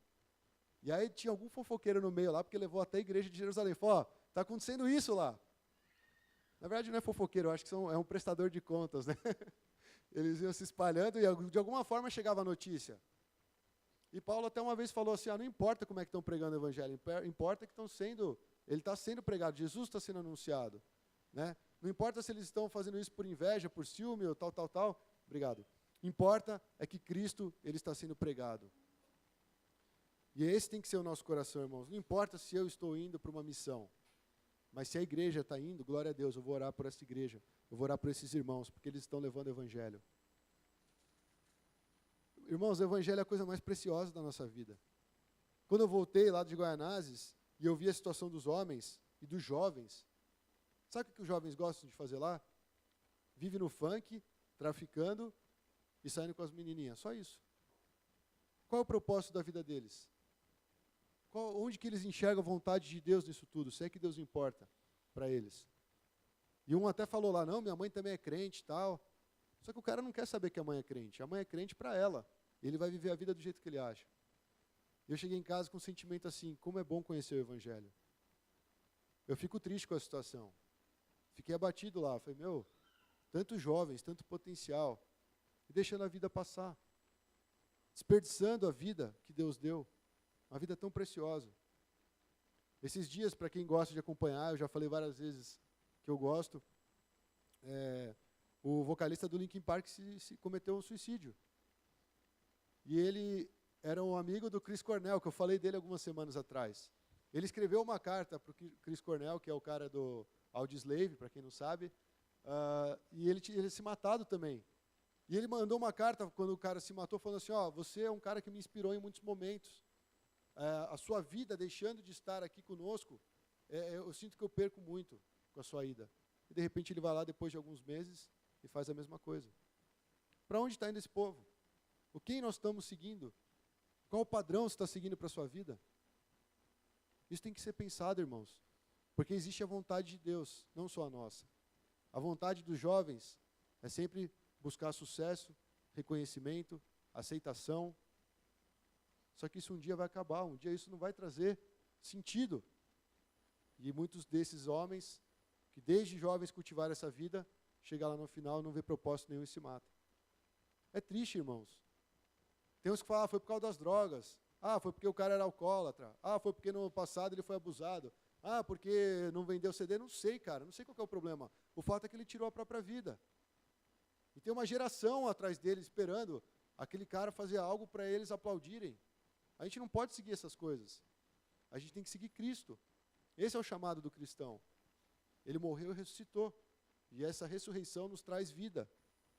E aí tinha algum fofoqueiro no meio lá, porque levou até a igreja de Jerusalém. Falou, ó, está acontecendo isso lá. Na verdade não é fofoqueiro, eu acho que é um prestador de contas, né? Eles iam se espalhando e de alguma forma chegava a notícia. E Paulo até uma vez falou assim, não importa como é que estão pregando o evangelho, importa que ele está sendo pregado, Jesus está sendo anunciado. Né? Não importa se eles estão fazendo isso por inveja, por ciúme, ou tal. Obrigado. Importa é que Cristo ele está sendo pregado. E esse tem que ser o nosso coração, irmãos. Não importa se eu estou indo para uma missão, mas se a igreja está indo, glória a Deus, eu vou orar por essa igreja, eu vou orar por esses irmãos, porque eles estão levando o evangelho. Irmãos, o evangelho é a coisa mais preciosa da nossa vida. Quando eu voltei lá de Guaianazes, e eu vi a situação dos homens e dos jovens, sabe o que os jovens gostam de fazer lá? Vive no funk, traficando e saindo com as menininhas, só isso. Qual é o propósito da vida deles? Onde que eles enxergam a vontade de Deus nisso tudo? Se é que Deus importa para eles. E um até falou lá, não, minha mãe também é crente e tal. Só que o cara não quer saber que a mãe é crente. A mãe é crente para ela. Ele vai viver a vida do jeito que ele acha. Eu cheguei em casa com um sentimento assim, como é bom conhecer o evangelho. Eu fico triste com a situação. Fiquei abatido lá. Falei, tantos jovens, tanto potencial. E deixando a vida passar. Desperdiçando a vida que Deus deu. Uma vida tão preciosa. Esses dias, para quem gosta de acompanhar, eu já falei várias vezes que eu gosto, o vocalista do Linkin Park se cometeu um suicídio. E ele era um amigo do Chris Cornell, que eu falei dele algumas semanas atrás. Ele escreveu uma carta para o Chris Cornell, que é o cara do Audioslave, para quem não sabe, e ele se matado também. E ele mandou uma carta, quando o cara se matou, falando assim, você é um cara que me inspirou em muitos momentos. A sua vida, deixando de estar aqui conosco, eu sinto que eu perco muito com a sua ida. E de repente ele vai lá, depois de alguns meses, e faz a mesma coisa. Para onde está indo esse povo? O quem nós estamos seguindo? Qual o padrão você está seguindo para a sua vida? Isso tem que ser pensado, irmãos. Porque existe a vontade de Deus, não só a nossa. A vontade dos jovens é sempre buscar sucesso, reconhecimento, aceitação. Só que isso um dia vai acabar, um dia isso não vai trazer sentido. E muitos desses homens, que desde jovens cultivaram essa vida, chegam lá no final, não vê propósito nenhum e se matam. É triste, irmãos. Tem uns que falam, foi por causa das drogas. Foi porque o cara era alcoólatra. Foi porque no passado ele foi abusado. Porque não vendeu CD. Não sei, cara, não sei qual que é o problema. O fato é que ele tirou a própria vida. E tem uma geração atrás dele esperando aquele cara fazer algo para eles aplaudirem. A gente não pode seguir essas coisas. A gente tem que seguir Cristo. Esse é o chamado do cristão. Ele morreu e ressuscitou. E essa ressurreição nos traz vida.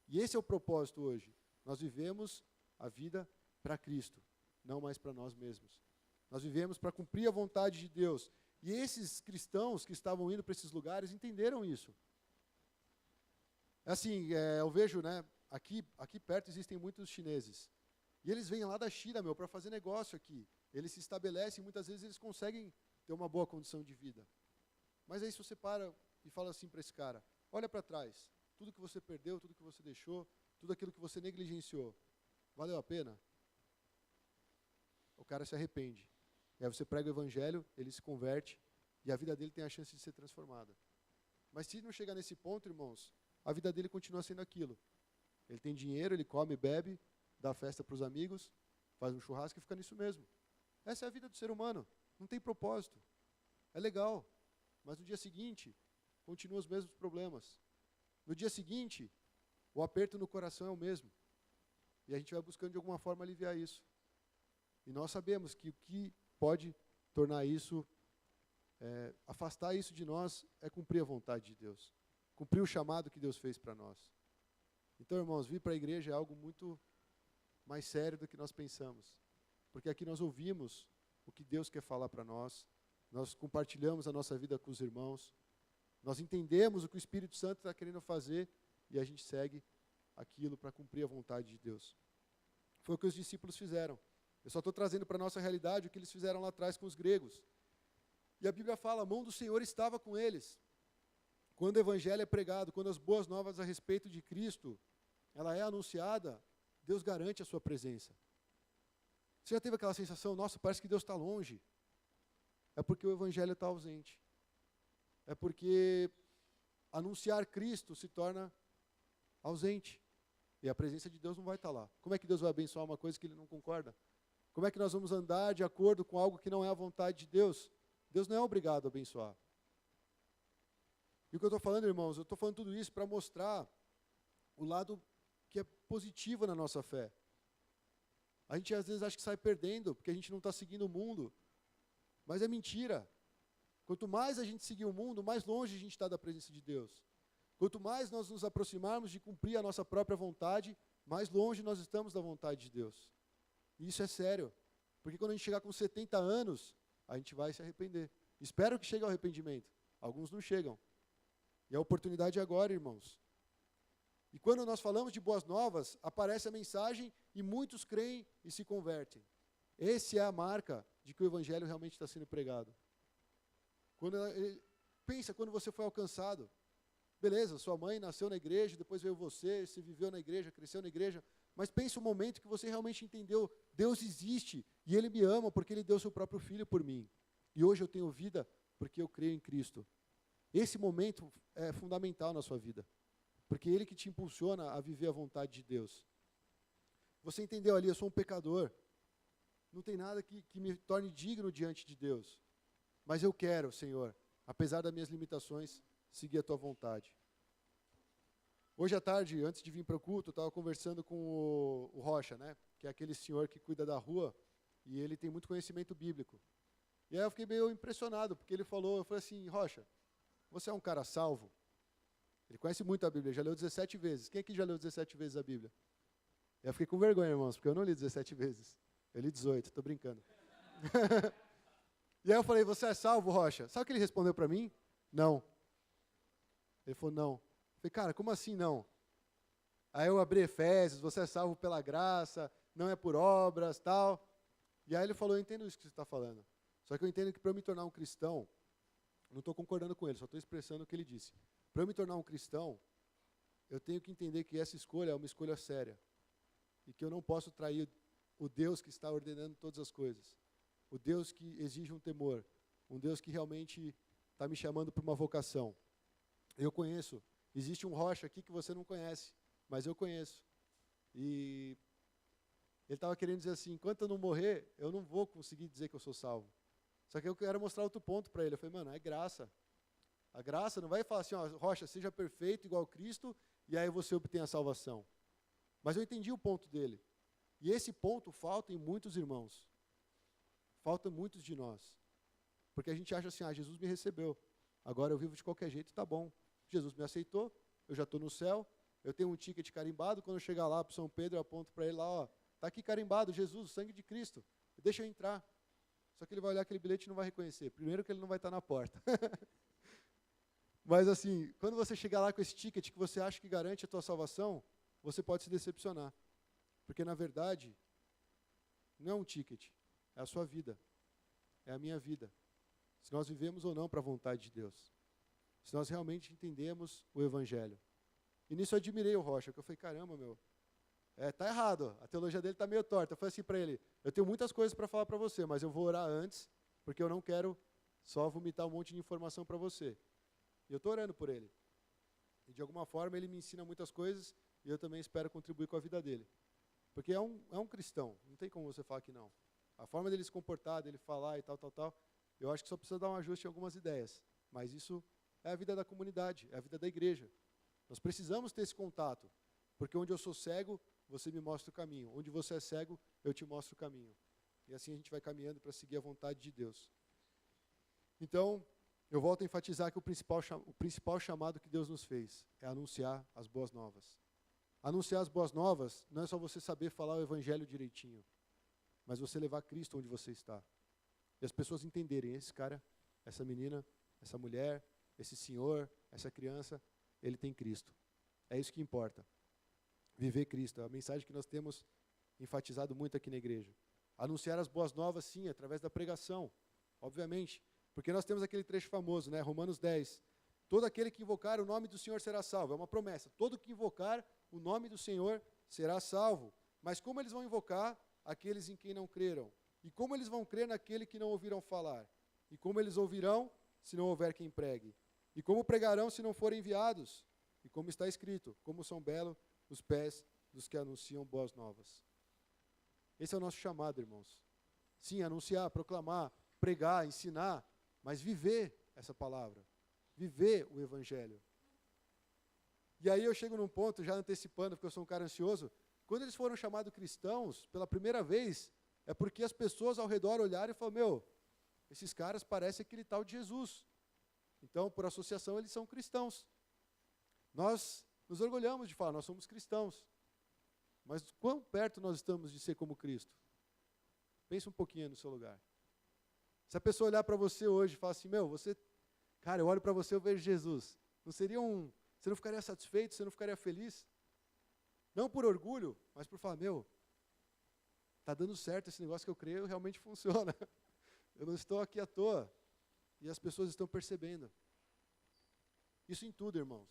E esse é o propósito hoje. Nós vivemos a vida para Cristo, não mais para nós mesmos. Nós vivemos para cumprir a vontade de Deus. E esses cristãos que estavam indo para esses lugares entenderam isso. Assim, eu vejo, né, aqui perto existem muitos chineses. E eles vêm lá da China, para fazer negócio aqui. Eles se estabelecem, muitas vezes eles conseguem ter uma boa condição de vida. Mas aí se você para e fala assim para esse cara, olha para trás, tudo que você perdeu, tudo que você deixou, tudo aquilo que você negligenciou, valeu a pena? O cara se arrepende. E aí você prega o evangelho, ele se converte, e a vida dele tem a chance de ser transformada. Mas se não chegar nesse ponto, irmãos, a vida dele continua sendo aquilo. Ele tem dinheiro, ele come, bebe, dá festa para os amigos, faz um churrasco e fica nisso mesmo. Essa é a vida do ser humano. Não tem propósito. É legal. Mas no dia seguinte, continuam os mesmos problemas. No dia seguinte, o aperto no coração é o mesmo. E a gente vai buscando de alguma forma aliviar isso. E nós sabemos que o que pode tornar isso, afastar isso de nós, é cumprir a vontade de Deus. Cumprir o chamado que Deus fez para nós. Então, irmãos, vir para a igreja é algo muito mais sério do que nós pensamos. Porque aqui nós ouvimos o que Deus quer falar para nós, nós compartilhamos a nossa vida com os irmãos, nós entendemos o que o Espírito Santo está querendo fazer e a gente segue aquilo para cumprir a vontade de Deus. Foi o que os discípulos fizeram. Eu só estou trazendo para a nossa realidade o que eles fizeram lá atrás com os gregos. E a Bíblia fala, a mão do Senhor estava com eles. Quando o evangelho é pregado, quando as boas novas a respeito de Cristo, ela é anunciada, Deus garante a sua presença. Você já teve aquela sensação, nossa, parece que Deus está longe? É porque o evangelho está ausente. É porque anunciar Cristo se torna ausente. E a presença de Deus não vai estar lá. Como é que Deus vai abençoar uma coisa que Ele não concorda? Como é que nós vamos andar de acordo com algo que não é a vontade de Deus? Deus não é obrigado a abençoar. E o que eu estou falando, irmãos, eu estou falando tudo isso para mostrar o lado que é positivo na nossa fé. A gente às vezes acha que sai perdendo, porque a gente não está seguindo o mundo. Mas é mentira. Quanto mais a gente seguir o mundo, mais longe a gente está da presença de Deus. Quanto mais nós nos aproximarmos de cumprir a nossa própria vontade, mais longe nós estamos da vontade de Deus. E isso é sério. Porque quando a gente chegar com 70 anos, a gente vai se arrepender. Espero que chegue ao arrependimento. Alguns não chegam. E a oportunidade é agora, irmãos. E quando nós falamos de boas novas, aparece a mensagem e muitos creem e se convertem. Essa é a marca de que o evangelho realmente está sendo pregado. Pensa quando você foi alcançado. Beleza, sua mãe nasceu na igreja, depois veio você viveu na igreja, cresceu na igreja, mas pensa o momento que você realmente entendeu, Deus existe e Ele me ama porque Ele deu seu próprio Filho por mim. E hoje eu tenho vida porque eu creio em Cristo. Esse momento é fundamental na sua vida, porque é Ele que te impulsiona a viver a vontade de Deus. Você entendeu ali, eu sou um pecador, não tem nada que me torne digno diante de Deus, mas eu quero, Senhor, apesar das minhas limitações, seguir a Tua vontade. Hoje à tarde, antes de vir para o culto, eu estava conversando com o Rocha, né, que é aquele senhor que cuida da rua, e ele tem muito conhecimento bíblico. E aí eu fiquei meio impressionado, porque ele falou, eu falei assim, Rocha, você é um cara salvo? Ele conhece muito a Bíblia, já leu 17 vezes. Quem aqui já leu 17 vezes a Bíblia? Eu fiquei com vergonha, irmãos, porque eu não li 17 vezes. Eu li 18, estou brincando. E aí eu falei, você é salvo, Rocha? Sabe o que ele respondeu para mim? Não. Ele falou, não. Eu falei, cara, como assim não? Aí eu abri Efésios, você é salvo pela graça, não é por obras, tal. E aí ele falou, eu entendo isso que você está falando. Só que eu entendo que para eu me tornar um cristão, não estou concordando com ele, só estou expressando o que ele disse. Para eu me tornar um cristão, eu tenho que entender que essa escolha é uma escolha séria. E que eu não posso trair o Deus que está ordenando todas as coisas. O Deus que exige um temor. Um Deus que realmente está me chamando para uma vocação. Eu conheço. Existe um Rocha aqui que você não conhece, mas eu conheço. E ele estava querendo dizer assim, enquanto eu não morrer, eu não vou conseguir dizer que eu sou salvo. Só que eu quero mostrar outro ponto para ele. Eu falei, mano, é graça. A graça não vai falar assim, ó, Rocha, seja perfeito igual Cristo, e aí você obtém a salvação. Mas eu entendi o ponto dele. E esse ponto falta em muitos irmãos. Falta muitos de nós. Porque a gente acha assim, Jesus me recebeu. Agora eu vivo de qualquer jeito e tá bom. Jesus me aceitou, eu já estou no céu, eu tenho um ticket carimbado, quando eu chegar lá para São Pedro, eu aponto para ele lá, ó, tá aqui carimbado, Jesus, o sangue de Cristo, deixa eu entrar. Só que ele vai olhar aquele bilhete e não vai reconhecer. Primeiro que ele não vai estar na porta. Mas assim, quando você chegar lá com esse ticket que você acha que garante a tua salvação, você pode se decepcionar. Porque na verdade, não é um ticket, é a sua vida, é a minha vida. Se nós vivemos ou não para a vontade de Deus. Se nós realmente entendemos o Evangelho. E nisso eu admirei o Rocha, porque eu falei, caramba, meu, tá errado, a teologia dele está meio torta. Eu falei assim para ele, eu tenho muitas coisas para falar para você, mas eu vou orar antes, porque eu não quero só vomitar um monte de informação para você. E eu estou orando por ele. E de alguma forma ele me ensina muitas coisas, e eu também espero contribuir com a vida dele. Porque é um cristão, não tem como você falar que não. A forma dele se comportar, dele falar e tal, eu acho que só precisa dar um ajuste em algumas ideias. Mas isso é a vida da comunidade, é a vida da igreja. Nós precisamos ter esse contato, porque onde eu sou cego, você me mostra o caminho. Onde você é cego, eu te mostro o caminho. E assim a gente vai caminhando para seguir a vontade de Deus. Então, eu volto a enfatizar que o principal chamado que Deus nos fez é anunciar as boas novas. Anunciar as boas novas não é só você saber falar o evangelho direitinho, mas você levar Cristo onde você está. E as pessoas entenderem, esse cara, essa menina, essa mulher, esse senhor, essa criança, ele tem Cristo. É isso que importa. Viver Cristo. É a mensagem que nós temos enfatizado muito aqui na igreja. Anunciar as boas novas, sim, através da pregação, obviamente. Porque nós temos aquele trecho famoso, né? Romanos 10. Todo aquele que invocar o nome do Senhor será salvo. É uma promessa. Todo que invocar o nome do Senhor será salvo. Mas como eles vão invocar aqueles em quem não creram? E como eles vão crer naquele que não ouviram falar? E como eles ouvirão se não houver quem pregue? E como pregarão se não forem enviados? E como está escrito, como são belos os pés dos que anunciam boas novas. Esse é o nosso chamado, irmãos. Sim, anunciar, proclamar, pregar, ensinar, mas viver essa palavra. Viver o Evangelho. E aí eu chego num ponto, já antecipando, porque eu sou um cara ansioso, quando eles foram chamados cristãos, pela primeira vez, é porque as pessoas ao redor olharam e falaram, esses caras parecem aquele tal de Jesus. Então, por associação, eles são cristãos. Nós nos orgulhamos de falar, nós somos cristãos. Mas quão perto nós estamos de ser como Cristo? Pense um pouquinho aí no seu lugar. Se a pessoa olhar para você hoje e falar assim, cara, eu olho para você e eu vejo Jesus. Você não ficaria satisfeito, você não ficaria feliz? Não por orgulho, mas por falar, está dando certo esse negócio que eu creio, realmente funciona. Eu não estou aqui à toa. E as pessoas estão percebendo. Isso em tudo, irmãos.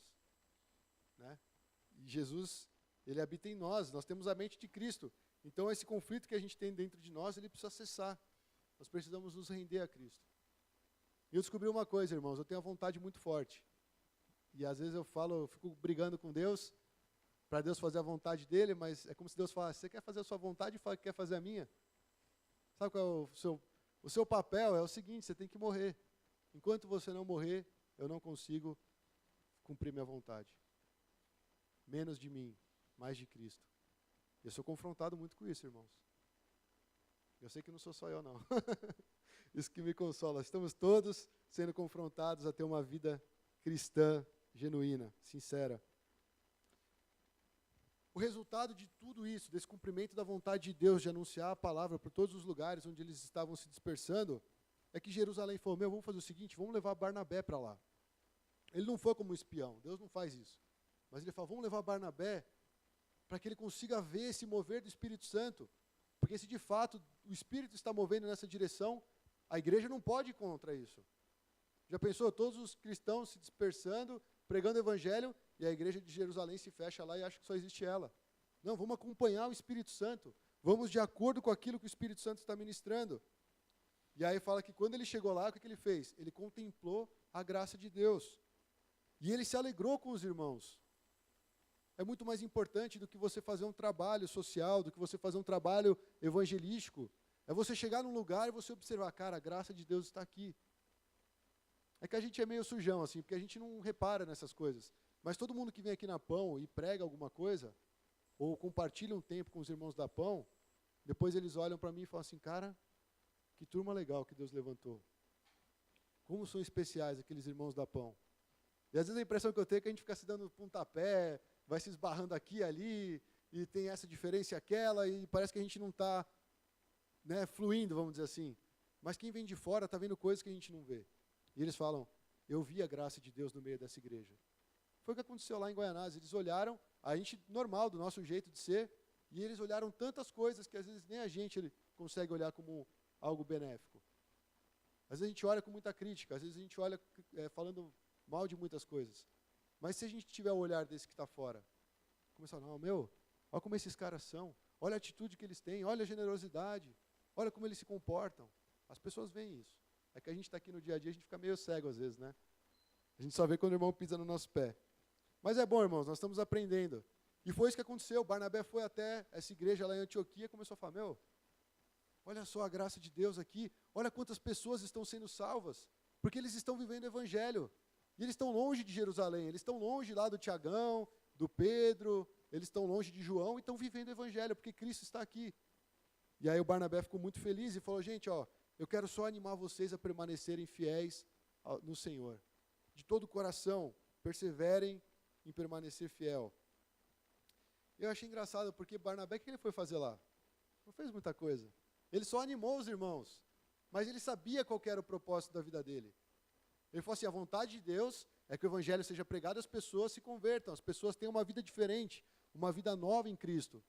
Né? E Jesus, ele habita em nós temos a mente de Cristo. Então esse conflito que a gente tem dentro de nós, ele precisa cessar. Nós precisamos nos render a Cristo. E eu descobri uma coisa, irmãos, eu tenho uma vontade muito forte. E às vezes eu fico brigando com Deus, para Deus fazer a vontade dele, mas é como se Deus falasse, você quer fazer a sua vontade e fala que quer fazer a minha? Sabe qual é o seu papel? É o seguinte, você tem que morrer. Enquanto você não morrer, eu não consigo cumprir minha vontade. Menos de mim, mais de Cristo. Eu sou confrontado muito com isso, irmãos. Eu sei que não sou só eu, não. Isso que me consola. Estamos todos sendo confrontados a ter uma vida cristã, genuína, sincera. O resultado de tudo isso, desse cumprimento da vontade de Deus, de anunciar a palavra por todos os lugares onde eles estavam se dispersando, é que Jerusalém falou, vamos fazer o seguinte, vamos levar Barnabé para lá. Ele não foi como um espião, Deus não faz isso. Mas ele falou, vamos levar Barnabé para que ele consiga ver esse mover do Espírito Santo. Porque se de fato o Espírito está movendo nessa direção, a igreja não pode ir contra isso. Já pensou? Todos os cristãos se dispersando, pregando o Evangelho, e a igreja de Jerusalém se fecha lá e acha que só existe ela. Não, vamos acompanhar o Espírito Santo. Vamos de acordo com aquilo que o Espírito Santo está ministrando. E aí fala que quando ele chegou lá, o que ele fez? Ele contemplou a graça de Deus. E ele se alegrou com os irmãos. É muito mais importante do que você fazer um trabalho social, do que você fazer um trabalho evangelístico. É você chegar num lugar e você observar, cara, a graça de Deus está aqui. É que a gente é meio sujão, assim, porque a gente não repara nessas coisas. Mas todo mundo que vem aqui na Pão e prega alguma coisa, ou compartilha um tempo com os irmãos da Pão, depois eles olham para mim e falam assim, cara, que turma legal que Deus levantou. Como são especiais aqueles irmãos da Pão. E às vezes a impressão que eu tenho é que a gente fica se dando pontapé, vai se esbarrando aqui e ali, e tem essa diferença e aquela, e parece que a gente não está fluindo, vamos dizer assim. Mas quem vem de fora está vendo coisas que a gente não vê. E eles falam, eu vi a graça de Deus no meio dessa igreja. Foi o que aconteceu lá em Goianás. Eles olharam, a gente normal, do nosso jeito de ser, e eles olharam tantas coisas que às vezes nem a gente consegue olhar como algo benéfico. Às vezes a gente olha com muita crítica, às vezes a gente olha falando mal de muitas coisas. Mas se a gente tiver o olhar desse que está fora, começar, olha como esses caras são, olha a atitude que eles têm, olha a generosidade, olha como eles se comportam. As pessoas veem isso. É que a gente está aqui no dia a dia, a gente fica meio cego às vezes, né? A gente só vê quando o irmão pisa no nosso pé. Mas é bom, irmãos, nós estamos aprendendo. E foi isso que aconteceu. Barnabé foi até essa igreja lá em Antioquia e começou a falar, olha só a graça de Deus aqui, olha quantas pessoas estão sendo salvas, porque eles estão vivendo o Evangelho. E eles estão longe de Jerusalém, eles estão longe lá do Tiagão, do Pedro, eles estão longe de João e estão vivendo o Evangelho, porque Cristo está aqui. E aí o Barnabé ficou muito feliz e falou, gente, eu quero só animar vocês a permanecerem fiéis no Senhor. De todo o coração, perseverem em permanecer fiel. Eu achei engraçado, porque Barnabé, o que ele foi fazer lá? Não fez muita coisa. Ele só animou os irmãos, mas ele sabia qual era o propósito da vida dele. Ele falou assim, a vontade de Deus é que o evangelho seja pregado e as pessoas se convertam, as pessoas tenham uma vida diferente, uma vida nova em Cristo.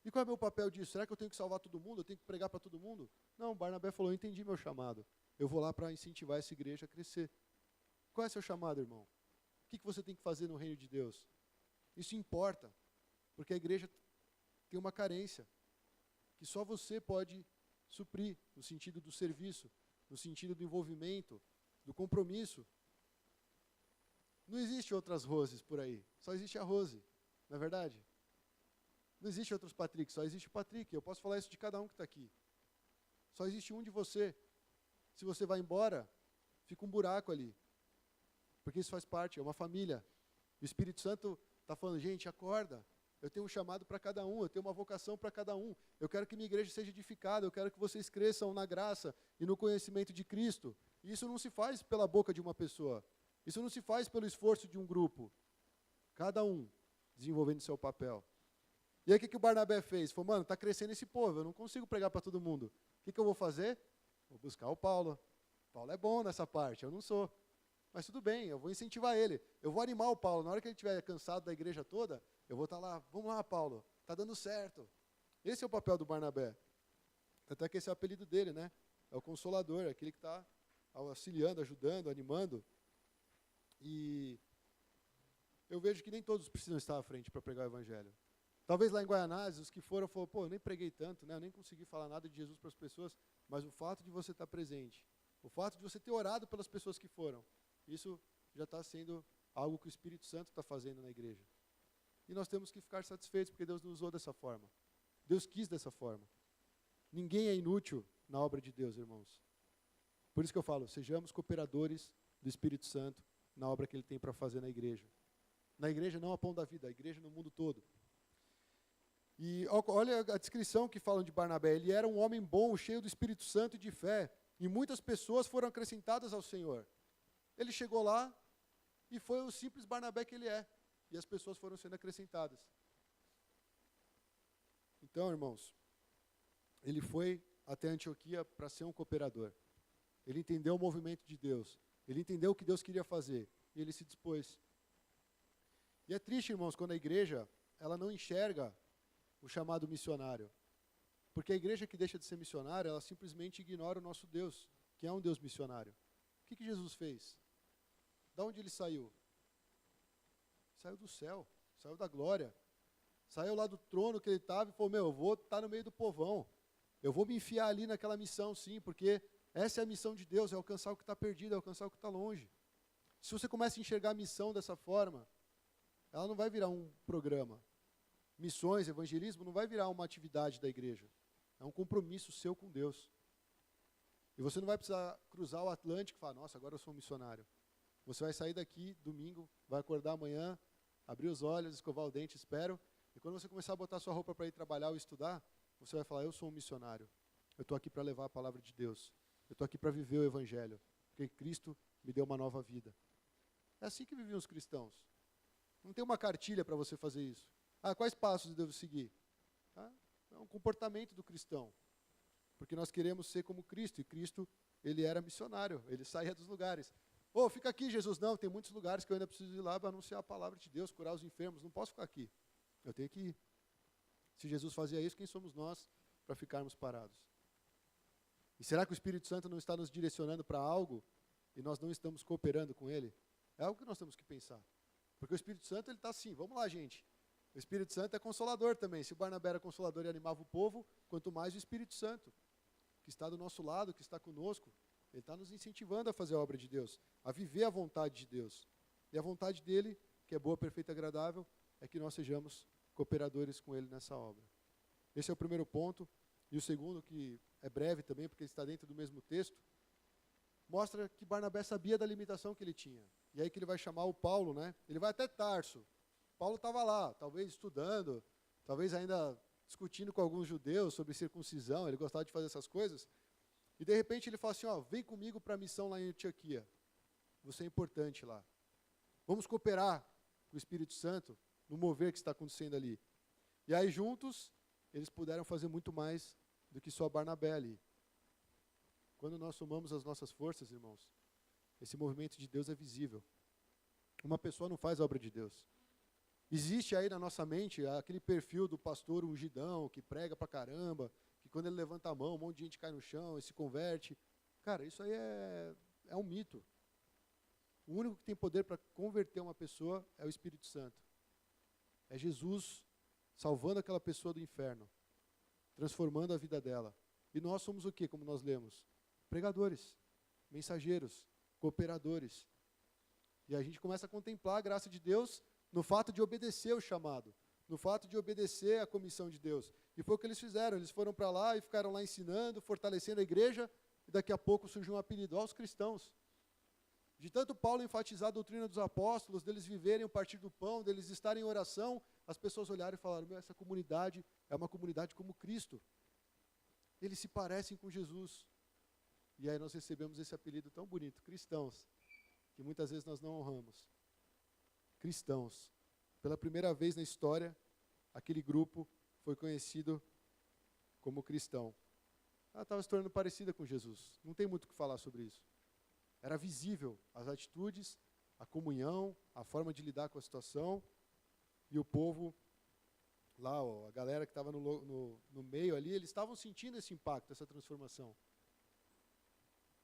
E qual é o meu papel disso? Será que eu tenho que salvar todo mundo? Eu tenho que pregar para todo mundo? Não, Barnabé falou, eu entendi meu chamado. Eu vou lá para incentivar essa igreja a crescer. Qual é seu chamado, irmão? O que você tem que fazer no reino de Deus? Isso importa, porque a igreja tem uma carência que só você pode suprir, no sentido do serviço, no sentido do envolvimento, do compromisso. Não existe outras Roses por aí, só existe a Rose, não é verdade? Não existe outros Patrick, só existe o Patrick. Eu posso falar isso de cada um que está aqui. Só existe um de você. Se você vai embora, fica um buraco ali. Porque isso faz parte, é uma família. O Espírito Santo está falando, gente, acorda. Eu tenho um chamado para cada um, eu tenho uma vocação para cada um. Eu quero que minha igreja seja edificada, eu quero que vocês cresçam na graça e no conhecimento de Cristo. E isso não se faz pela boca de uma pessoa. Isso não se faz pelo esforço de um grupo. Cada um desenvolvendo seu papel. E aí o que o Barnabé fez? Falou, mano, está crescendo esse povo, eu não consigo pregar para todo mundo. O que eu vou fazer? Vou buscar o Paulo. Paulo é bom nessa parte, eu não sou. Mas tudo bem, eu vou incentivar ele. Eu vou animar o Paulo. Na hora que ele estiver cansado da igreja toda, eu vou estar lá, vamos lá, Paulo, está dando certo. Esse é o papel do Barnabé. Até que esse é o apelido dele, né? É o consolador, aquele que está auxiliando, ajudando, animando. E eu vejo que nem todos precisam estar à frente para pregar o evangelho. Talvez lá em Guaianazes, os que foram, falaram, pô, eu nem preguei tanto, né? Eu nem consegui falar nada de Jesus para as pessoas, mas o fato de você estar presente, o fato de você ter orado pelas pessoas que foram, isso já está sendo algo que o Espírito Santo está fazendo na igreja. E nós temos que ficar satisfeitos, porque Deus nos usou dessa forma. Deus quis dessa forma. Ninguém é inútil na obra de Deus, irmãos. Por isso que eu falo, sejamos cooperadores do Espírito Santo na obra que Ele tem para fazer na igreja. Na igreja não a pão da vida, a igreja no mundo todo. E olha a descrição que falam de Barnabé. Ele era um homem bom, cheio do Espírito Santo e de fé. E muitas pessoas foram acrescentadas ao Senhor. Ele chegou lá e foi o simples Barnabé que ele é. E as pessoas foram sendo acrescentadas. Então, irmãos, ele foi até Antioquia para ser um cooperador. Ele entendeu o movimento de Deus. Ele entendeu o que Deus queria fazer. E ele se dispôs. E é triste, irmãos, quando a igreja ela não enxerga o chamado missionário. Porque a igreja que deixa de ser missionária, ela simplesmente ignora o nosso Deus, que é um Deus missionário. O que Jesus fez? Da onde ele saiu? Saiu do céu, saiu da glória. Saiu lá do trono que ele estava e falou, eu vou estar no meio do povão. Eu vou me enfiar ali naquela missão, sim, porque essa é a missão de Deus, é alcançar o que está perdido, é alcançar o que está longe. Se você começa a enxergar a missão dessa forma, ela não vai virar um programa. Missões, evangelismo, não vai virar uma atividade da igreja. É um compromisso seu com Deus. E você não vai precisar cruzar o Atlântico e falar, nossa, agora eu sou um missionário. Você vai sair daqui domingo, vai acordar amanhã, abrir os olhos, escovar o dente, espero. E quando você começar a botar sua roupa para ir trabalhar ou estudar, você vai falar, eu sou um missionário. Eu estou aqui para levar a palavra de Deus. Eu estou aqui para viver o evangelho. Porque Cristo me deu uma nova vida. É assim que viviam os cristãos. Não tem uma cartilha para você fazer isso. Quais passos eu devo seguir? É um comportamento do cristão. Porque nós queremos ser como Cristo. E Cristo, ele era missionário. Ele saía dos lugares. Fica aqui, Jesus. Não, tem muitos lugares que eu ainda preciso ir lá para anunciar a palavra de Deus, curar os enfermos. Não posso ficar aqui. Eu tenho que ir. Se Jesus fazia isso, quem somos nós para ficarmos parados? E será que o Espírito Santo não está nos direcionando para algo e nós não estamos cooperando com Ele? É algo que nós temos que pensar. Porque o Espírito Santo, ele está assim, vamos lá, gente. O Espírito Santo é consolador também. Se o Barnabé era consolador e animava o povo, quanto mais o Espírito Santo, que está do nosso lado, que está conosco, ele está nos incentivando a fazer a obra de Deus, a viver a vontade de Deus. E a vontade dele, que é boa, perfeita e agradável, é que nós sejamos cooperadores com ele nessa obra. Esse é o primeiro ponto. E o segundo, que é breve também, porque ele está dentro do mesmo texto, mostra que Barnabé sabia da limitação que ele tinha. E aí que ele vai chamar o Paulo, né? Ele vai até Tarso. Paulo estava lá, talvez estudando, talvez ainda discutindo com alguns judeus sobre circuncisão, ele gostava de fazer essas coisas. E de repente ele fala assim, vem comigo para a missão lá em Antioquia. Você é importante lá. Vamos cooperar com o Espírito Santo no mover que está acontecendo ali. E aí juntos, eles puderam fazer muito mais do que só Barnabé ali. Quando nós somamos as nossas forças, irmãos, esse movimento de Deus é visível. uma pessoa não faz a obra de Deus. Existe aí na nossa mente aquele perfil do pastor ungidão, que prega pra caramba, que quando ele levanta a mão, um monte de gente cai no chão e se converte. Cara, isso aí é um mito. O único que tem poder para converter uma pessoa é o Espírito Santo. É Jesus salvando aquela pessoa do inferno, transformando a vida dela. E nós somos o quê, como nós lemos? Pregadores, mensageiros, cooperadores. E a gente começa a contemplar a graça de Deus no fato de obedecer o chamado, no fato de obedecer a comissão de Deus. E foi o que eles fizeram. Eles foram para lá e ficaram lá ensinando, fortalecendo a igreja, e daqui a pouco surgiu um apelido, aos cristãos. De tanto Paulo enfatizar a doutrina dos apóstolos, deles viverem o partir do pão, deles estarem em oração, as pessoas olharam e falaram, essa comunidade é uma comunidade como Cristo. Eles se parecem com Jesus. E aí nós recebemos esse apelido tão bonito, cristãos, que muitas vezes nós não honramos. Cristãos. Pela primeira vez na história, aquele grupo foi conhecido como cristão. Ela estava se tornando parecida com Jesus. Não tem muito o que falar sobre isso. Era visível as atitudes, a comunhão, a forma de lidar com a situação. E o povo, lá, ó, a galera que estava no meio ali, eles estavam sentindo esse impacto, essa transformação.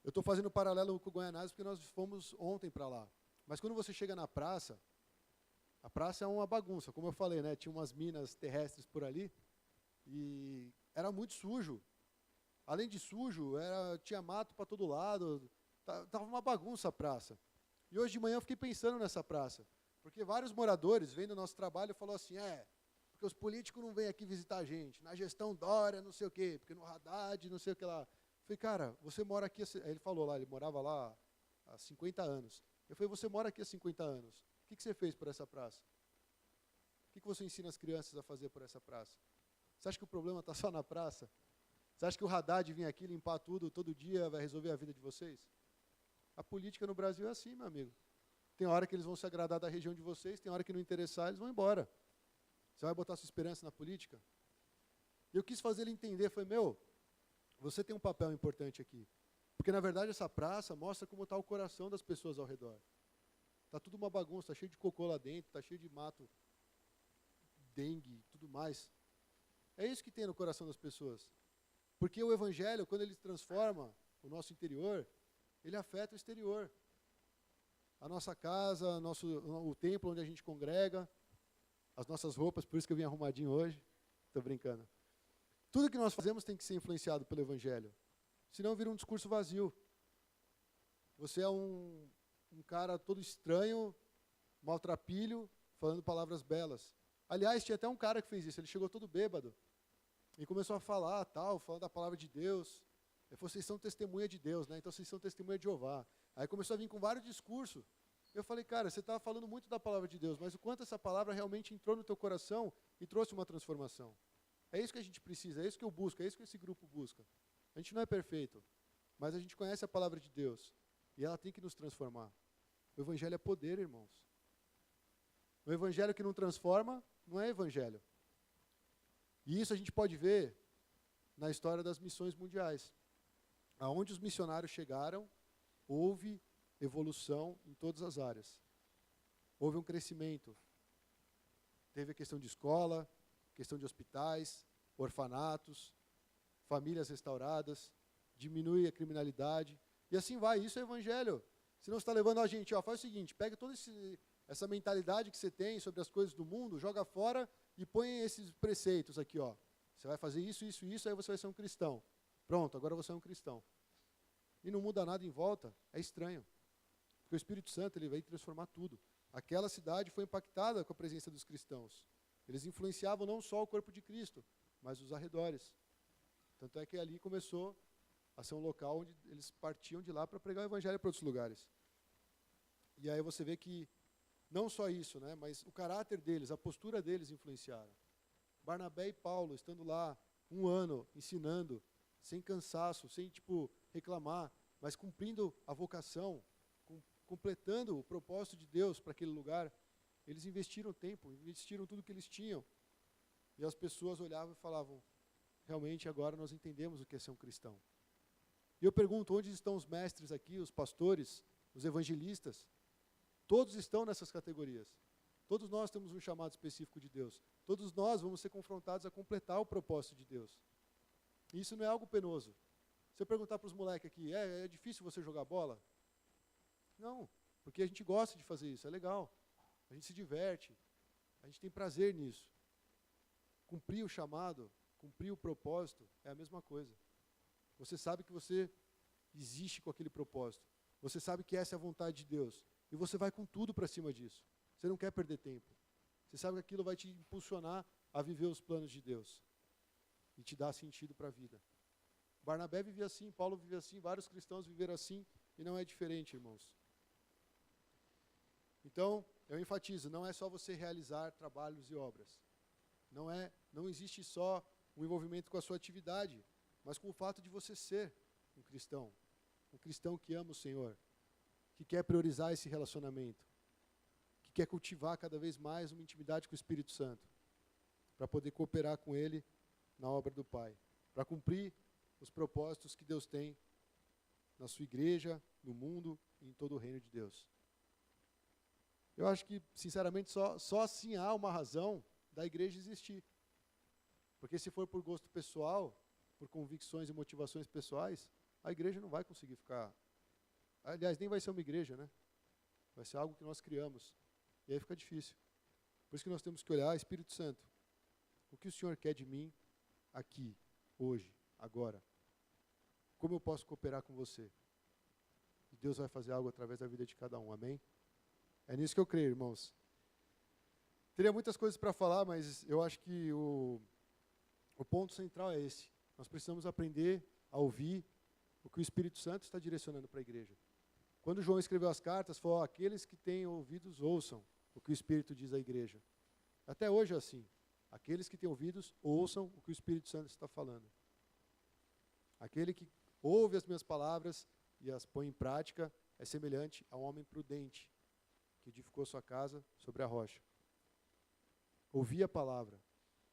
Eu estou fazendo um paralelo com o Goianás porque nós fomos ontem para lá. Mas quando você chega na praça, a praça é uma bagunça. Como eu falei, né, tinha umas minas terrestres por ali e era muito sujo. Além de sujo, tinha mato para todo lado. Estava uma bagunça a praça. E hoje de manhã eu fiquei pensando nessa praça. Porque vários moradores, vendo o nosso trabalho, falaram assim, porque os políticos não vêm aqui visitar a gente. Na gestão Dória, não sei o quê, porque no Haddad, não sei o que lá. Eu falei, cara, você mora aqui... Aí ele falou lá, ele morava lá há 50 anos. Eu falei, você mora aqui há 50 anos. O que você fez por essa praça? O que você ensina as crianças a fazer por essa praça? Você acha que o problema está só na praça? Você acha que o Haddad vir aqui limpar tudo todo dia vai resolver a vida de vocês? A política no Brasil é assim, meu amigo. Tem hora que eles vão se agradar da região de vocês, tem hora que não interessar, eles vão embora. Você vai botar sua esperança na política? E eu quis fazer ele entender, foi, você tem um papel importante aqui. Porque, na verdade, essa praça mostra como está o coração das pessoas ao redor. Está tudo uma bagunça, está cheio de cocô lá dentro, está cheio de mato, dengue, tudo mais. É isso que tem no coração das pessoas. Porque o Evangelho, quando ele transforma o nosso interior, ele afeta o exterior. A nossa casa, o templo onde a gente congrega, as nossas roupas, por isso que eu vim arrumadinho hoje. Estou brincando. Tudo que nós fazemos tem que ser influenciado pelo Evangelho. Senão vira um discurso vazio. Você é um cara todo estranho, maltrapilho, falando palavras belas. Aliás, tinha até um cara que fez isso, ele chegou todo bêbado. E começou a falar, falando da palavra de Deus. Ele falou, vocês são testemunha de Deus, né? Então vocês são testemunha de Jeová. Aí começou a vir com vários discursos. Eu falei, cara, você estava falando muito da palavra de Deus, mas o quanto essa palavra realmente entrou no teu coração e trouxe uma transformação. É isso que a gente precisa, é isso que eu busco, é isso que esse grupo busca. A gente não é perfeito, mas a gente conhece a palavra de Deus e ela tem que nos transformar. O Evangelho é poder, irmãos. O Evangelho que não transforma não é Evangelho. E isso a gente pode ver na história das missões mundiais. Aonde os missionários chegaram, houve evolução em todas as áreas. Houve um crescimento. Teve a questão de escola, questão de hospitais, orfanatos, famílias restauradas, diminui a criminalidade, e assim vai. Isso é Evangelho. Senão você está levando a gente, faz o seguinte, pega toda essa mentalidade que você tem sobre as coisas do mundo, joga fora e põe esses preceitos aqui, Você vai fazer isso, isso, isso, aí você vai ser um cristão. Pronto, agora você é um cristão. E não muda nada em volta, é estranho. Porque o Espírito Santo, ele vai transformar tudo. Aquela cidade foi impactada com a presença dos cristãos. Eles influenciavam não só o corpo de Cristo, mas os arredores. Tanto é que ali começou a ser um local onde eles partiam de lá para pregar o Evangelho para outros lugares. E aí você vê que, não só isso, né, mas o caráter deles, a postura deles influenciaram. Barnabé e Paulo, estando lá 1 ano, ensinando, sem cansaço, sem reclamar, mas cumprindo a vocação, completando o propósito de Deus para aquele lugar, eles investiram tempo, investiram tudo que eles tinham. E as pessoas olhavam e falavam, realmente agora nós entendemos o que é ser um cristão. E eu pergunto, onde estão os mestres aqui, os pastores, os evangelistas? Todos estão nessas categorias. Todos nós temos um chamado específico de Deus. Todos nós vamos ser confrontados a completar o propósito de Deus. E isso não é algo penoso. Se eu perguntar para os moleques aqui, é difícil você jogar bola? Não, porque a gente gosta de fazer isso, é legal. A gente se diverte, a gente tem prazer nisso. Cumprir o chamado, cumprir o propósito, é a mesma coisa. Você sabe que você existe com aquele propósito. Você sabe que essa é a vontade de Deus. E você vai com tudo para cima disso. Você não quer perder tempo. Você sabe que aquilo vai te impulsionar a viver os planos de Deus. E te dar sentido para a vida. Barnabé vivia assim, Paulo vivia assim, vários cristãos viveram assim, e não é diferente, irmãos. Então, eu enfatizo, não é só você realizar trabalhos e obras. Não existe só o envolvimento com a sua atividade, mas com o fato de você ser um cristão que ama o Senhor, que quer priorizar esse relacionamento, que quer cultivar cada vez mais uma intimidade com o Espírito Santo, para poder cooperar com Ele na obra do Pai, para cumprir os propósitos que Deus tem na sua igreja, no mundo e em todo o reino de Deus. Eu acho que, sinceramente, só assim há uma razão da igreja existir. Porque se for por gosto pessoal, por convicções e motivações pessoais, a igreja não vai conseguir ficar... Aliás, nem vai ser uma igreja, né? Vai ser algo que nós criamos. E aí fica difícil. Por isso que nós temos que olhar, Espírito Santo, o que o Senhor quer de mim aqui, hoje, agora? Como eu posso cooperar com você? E Deus vai fazer algo através da vida de cada um, amém? É nisso que eu creio, irmãos. Teria muitas coisas para falar, mas eu acho que o ponto central é esse. Nós precisamos aprender a ouvir o que o Espírito Santo está direcionando para a igreja. Quando João escreveu as cartas, falou, aqueles que têm ouvidos, ouçam o que o Espírito diz à igreja. Até hoje é assim. Aqueles que têm ouvidos, ouçam o que o Espírito Santo está falando. Aquele que ouve as minhas palavras e as põe em prática é semelhante a um homem prudente, que edificou sua casa sobre a rocha. Ouvir a palavra,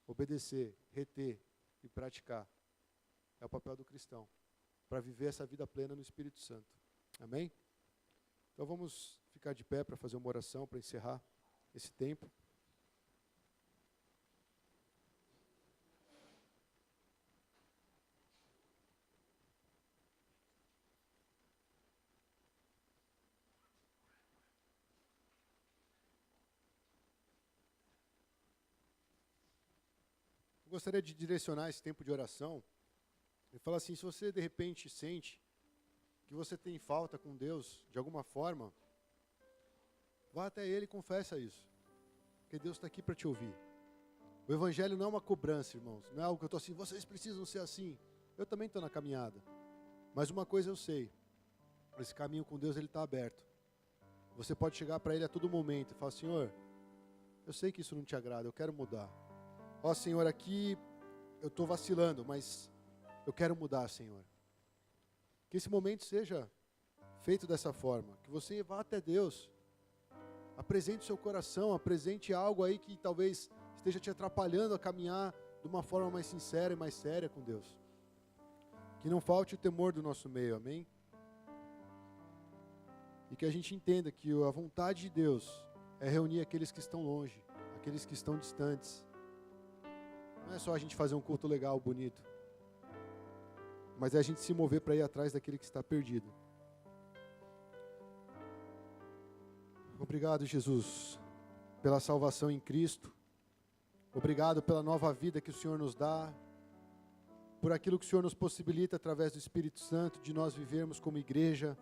obedecer, reter e praticar é o papel do cristão, para viver essa vida plena no Espírito Santo. Amém? Então vamos ficar de pé para fazer uma oração, para encerrar esse tempo. Eu gostaria de direcionar esse tempo de oração e falar assim, se você de repente sente que você tem falta com Deus, de alguma forma, vá até Ele e confessa isso, porque Deus está aqui para te ouvir. O Evangelho não é uma cobrança, irmãos, não é algo que eu estou assim, vocês precisam ser assim, eu também estou na caminhada, mas uma coisa eu sei, esse caminho com Deus ele está aberto. Você pode chegar para Ele a todo momento e falar, Senhor, eu sei que isso não te agrada, eu quero mudar. Ó Senhor, aqui eu estou vacilando, mas eu quero mudar, Senhor. Que esse momento seja feito dessa forma, que você vá até Deus, apresente o seu coração, apresente algo aí que talvez esteja te atrapalhando a caminhar de uma forma mais sincera e mais séria com Deus. Que não falte o temor do nosso meio, amém? E que a gente entenda que a vontade de Deus é reunir aqueles que estão longe, aqueles que estão distantes. Não é só a gente fazer um culto legal, bonito, mas é a gente se mover para ir atrás daquele que está perdido. Obrigado, Jesus, pela salvação em Cristo. Obrigado pela nova vida que o Senhor nos dá, por aquilo que o Senhor nos possibilita através do Espírito Santo, de nós vivermos como igreja,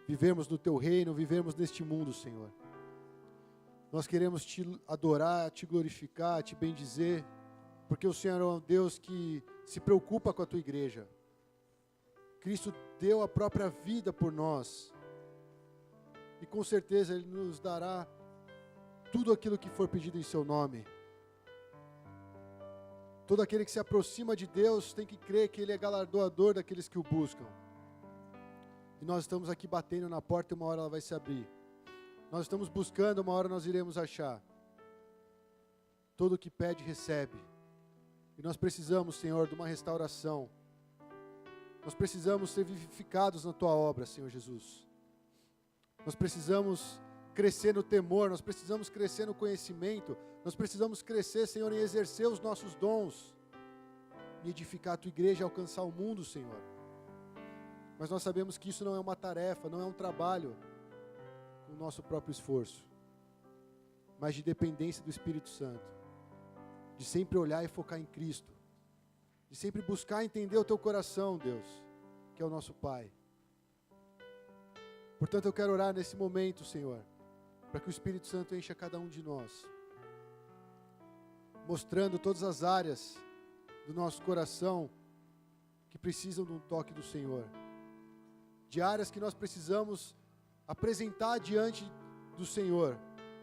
vivermos no Teu reino, vivermos neste mundo, Senhor. Nós queremos Te adorar, Te glorificar, Te bendizer, porque o Senhor é um Deus que se preocupa com a Tua igreja. Cristo deu a própria vida por nós. E com certeza Ele nos dará tudo aquilo que for pedido em Seu nome. Todo aquele que se aproxima de Deus tem que crer que Ele é galardoador daqueles que o buscam. E nós estamos aqui batendo na porta e uma hora ela vai se abrir. Nós estamos buscando, uma hora nós iremos achar. Todo o que pede, recebe. E nós precisamos, Senhor, de uma restauração. Nós precisamos ser vivificados na Tua obra, Senhor Jesus. Nós precisamos crescer no temor, nós precisamos crescer no conhecimento, nós precisamos crescer, Senhor, em exercer os nossos dons, em edificar a Tua igreja e alcançar o mundo, Senhor. Mas nós sabemos que isso não é uma tarefa, não é um trabalho com o nosso próprio esforço, mas de dependência do Espírito Santo, de sempre olhar e focar em Cristo, de sempre buscar entender o Teu coração, Deus, que é o nosso Pai. Portanto, eu quero orar nesse momento, Senhor, para que o Espírito Santo encha cada um de nós, mostrando todas as áreas do nosso coração que precisam de um toque do Senhor, de áreas que nós precisamos apresentar diante do Senhor,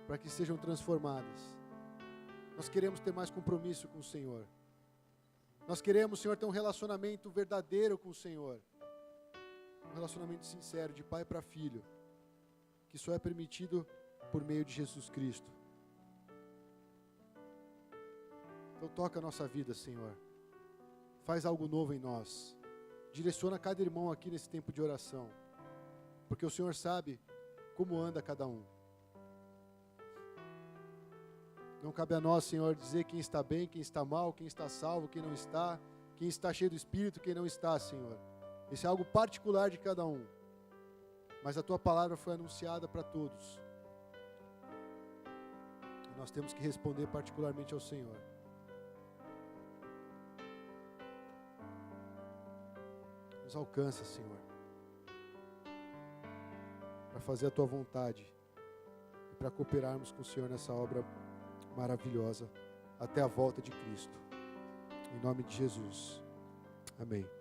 para que sejam transformadas. Nós queremos ter mais compromisso com o Senhor. Nós queremos, Senhor, ter um relacionamento verdadeiro com o Senhor, um relacionamento sincero, de pai para filho, que só é permitido por meio de Jesus Cristo. Então toca a nossa vida, Senhor. Faz algo novo em nós. Direciona cada irmão aqui nesse tempo de oração, porque o Senhor sabe como anda cada um. Não cabe a nós, Senhor, dizer quem está bem, quem está mal, quem está salvo, quem não está, quem está cheio do Espírito, quem não está, Senhor. Isso é algo particular de cada um. Mas a Tua palavra foi anunciada para todos. E nós temos que responder particularmente ao Senhor. Nos alcança, Senhor, para fazer a Tua vontade e para cooperarmos com o Senhor nessa obra maravilhosa até a volta de Cristo. Em nome de Jesus. Amém.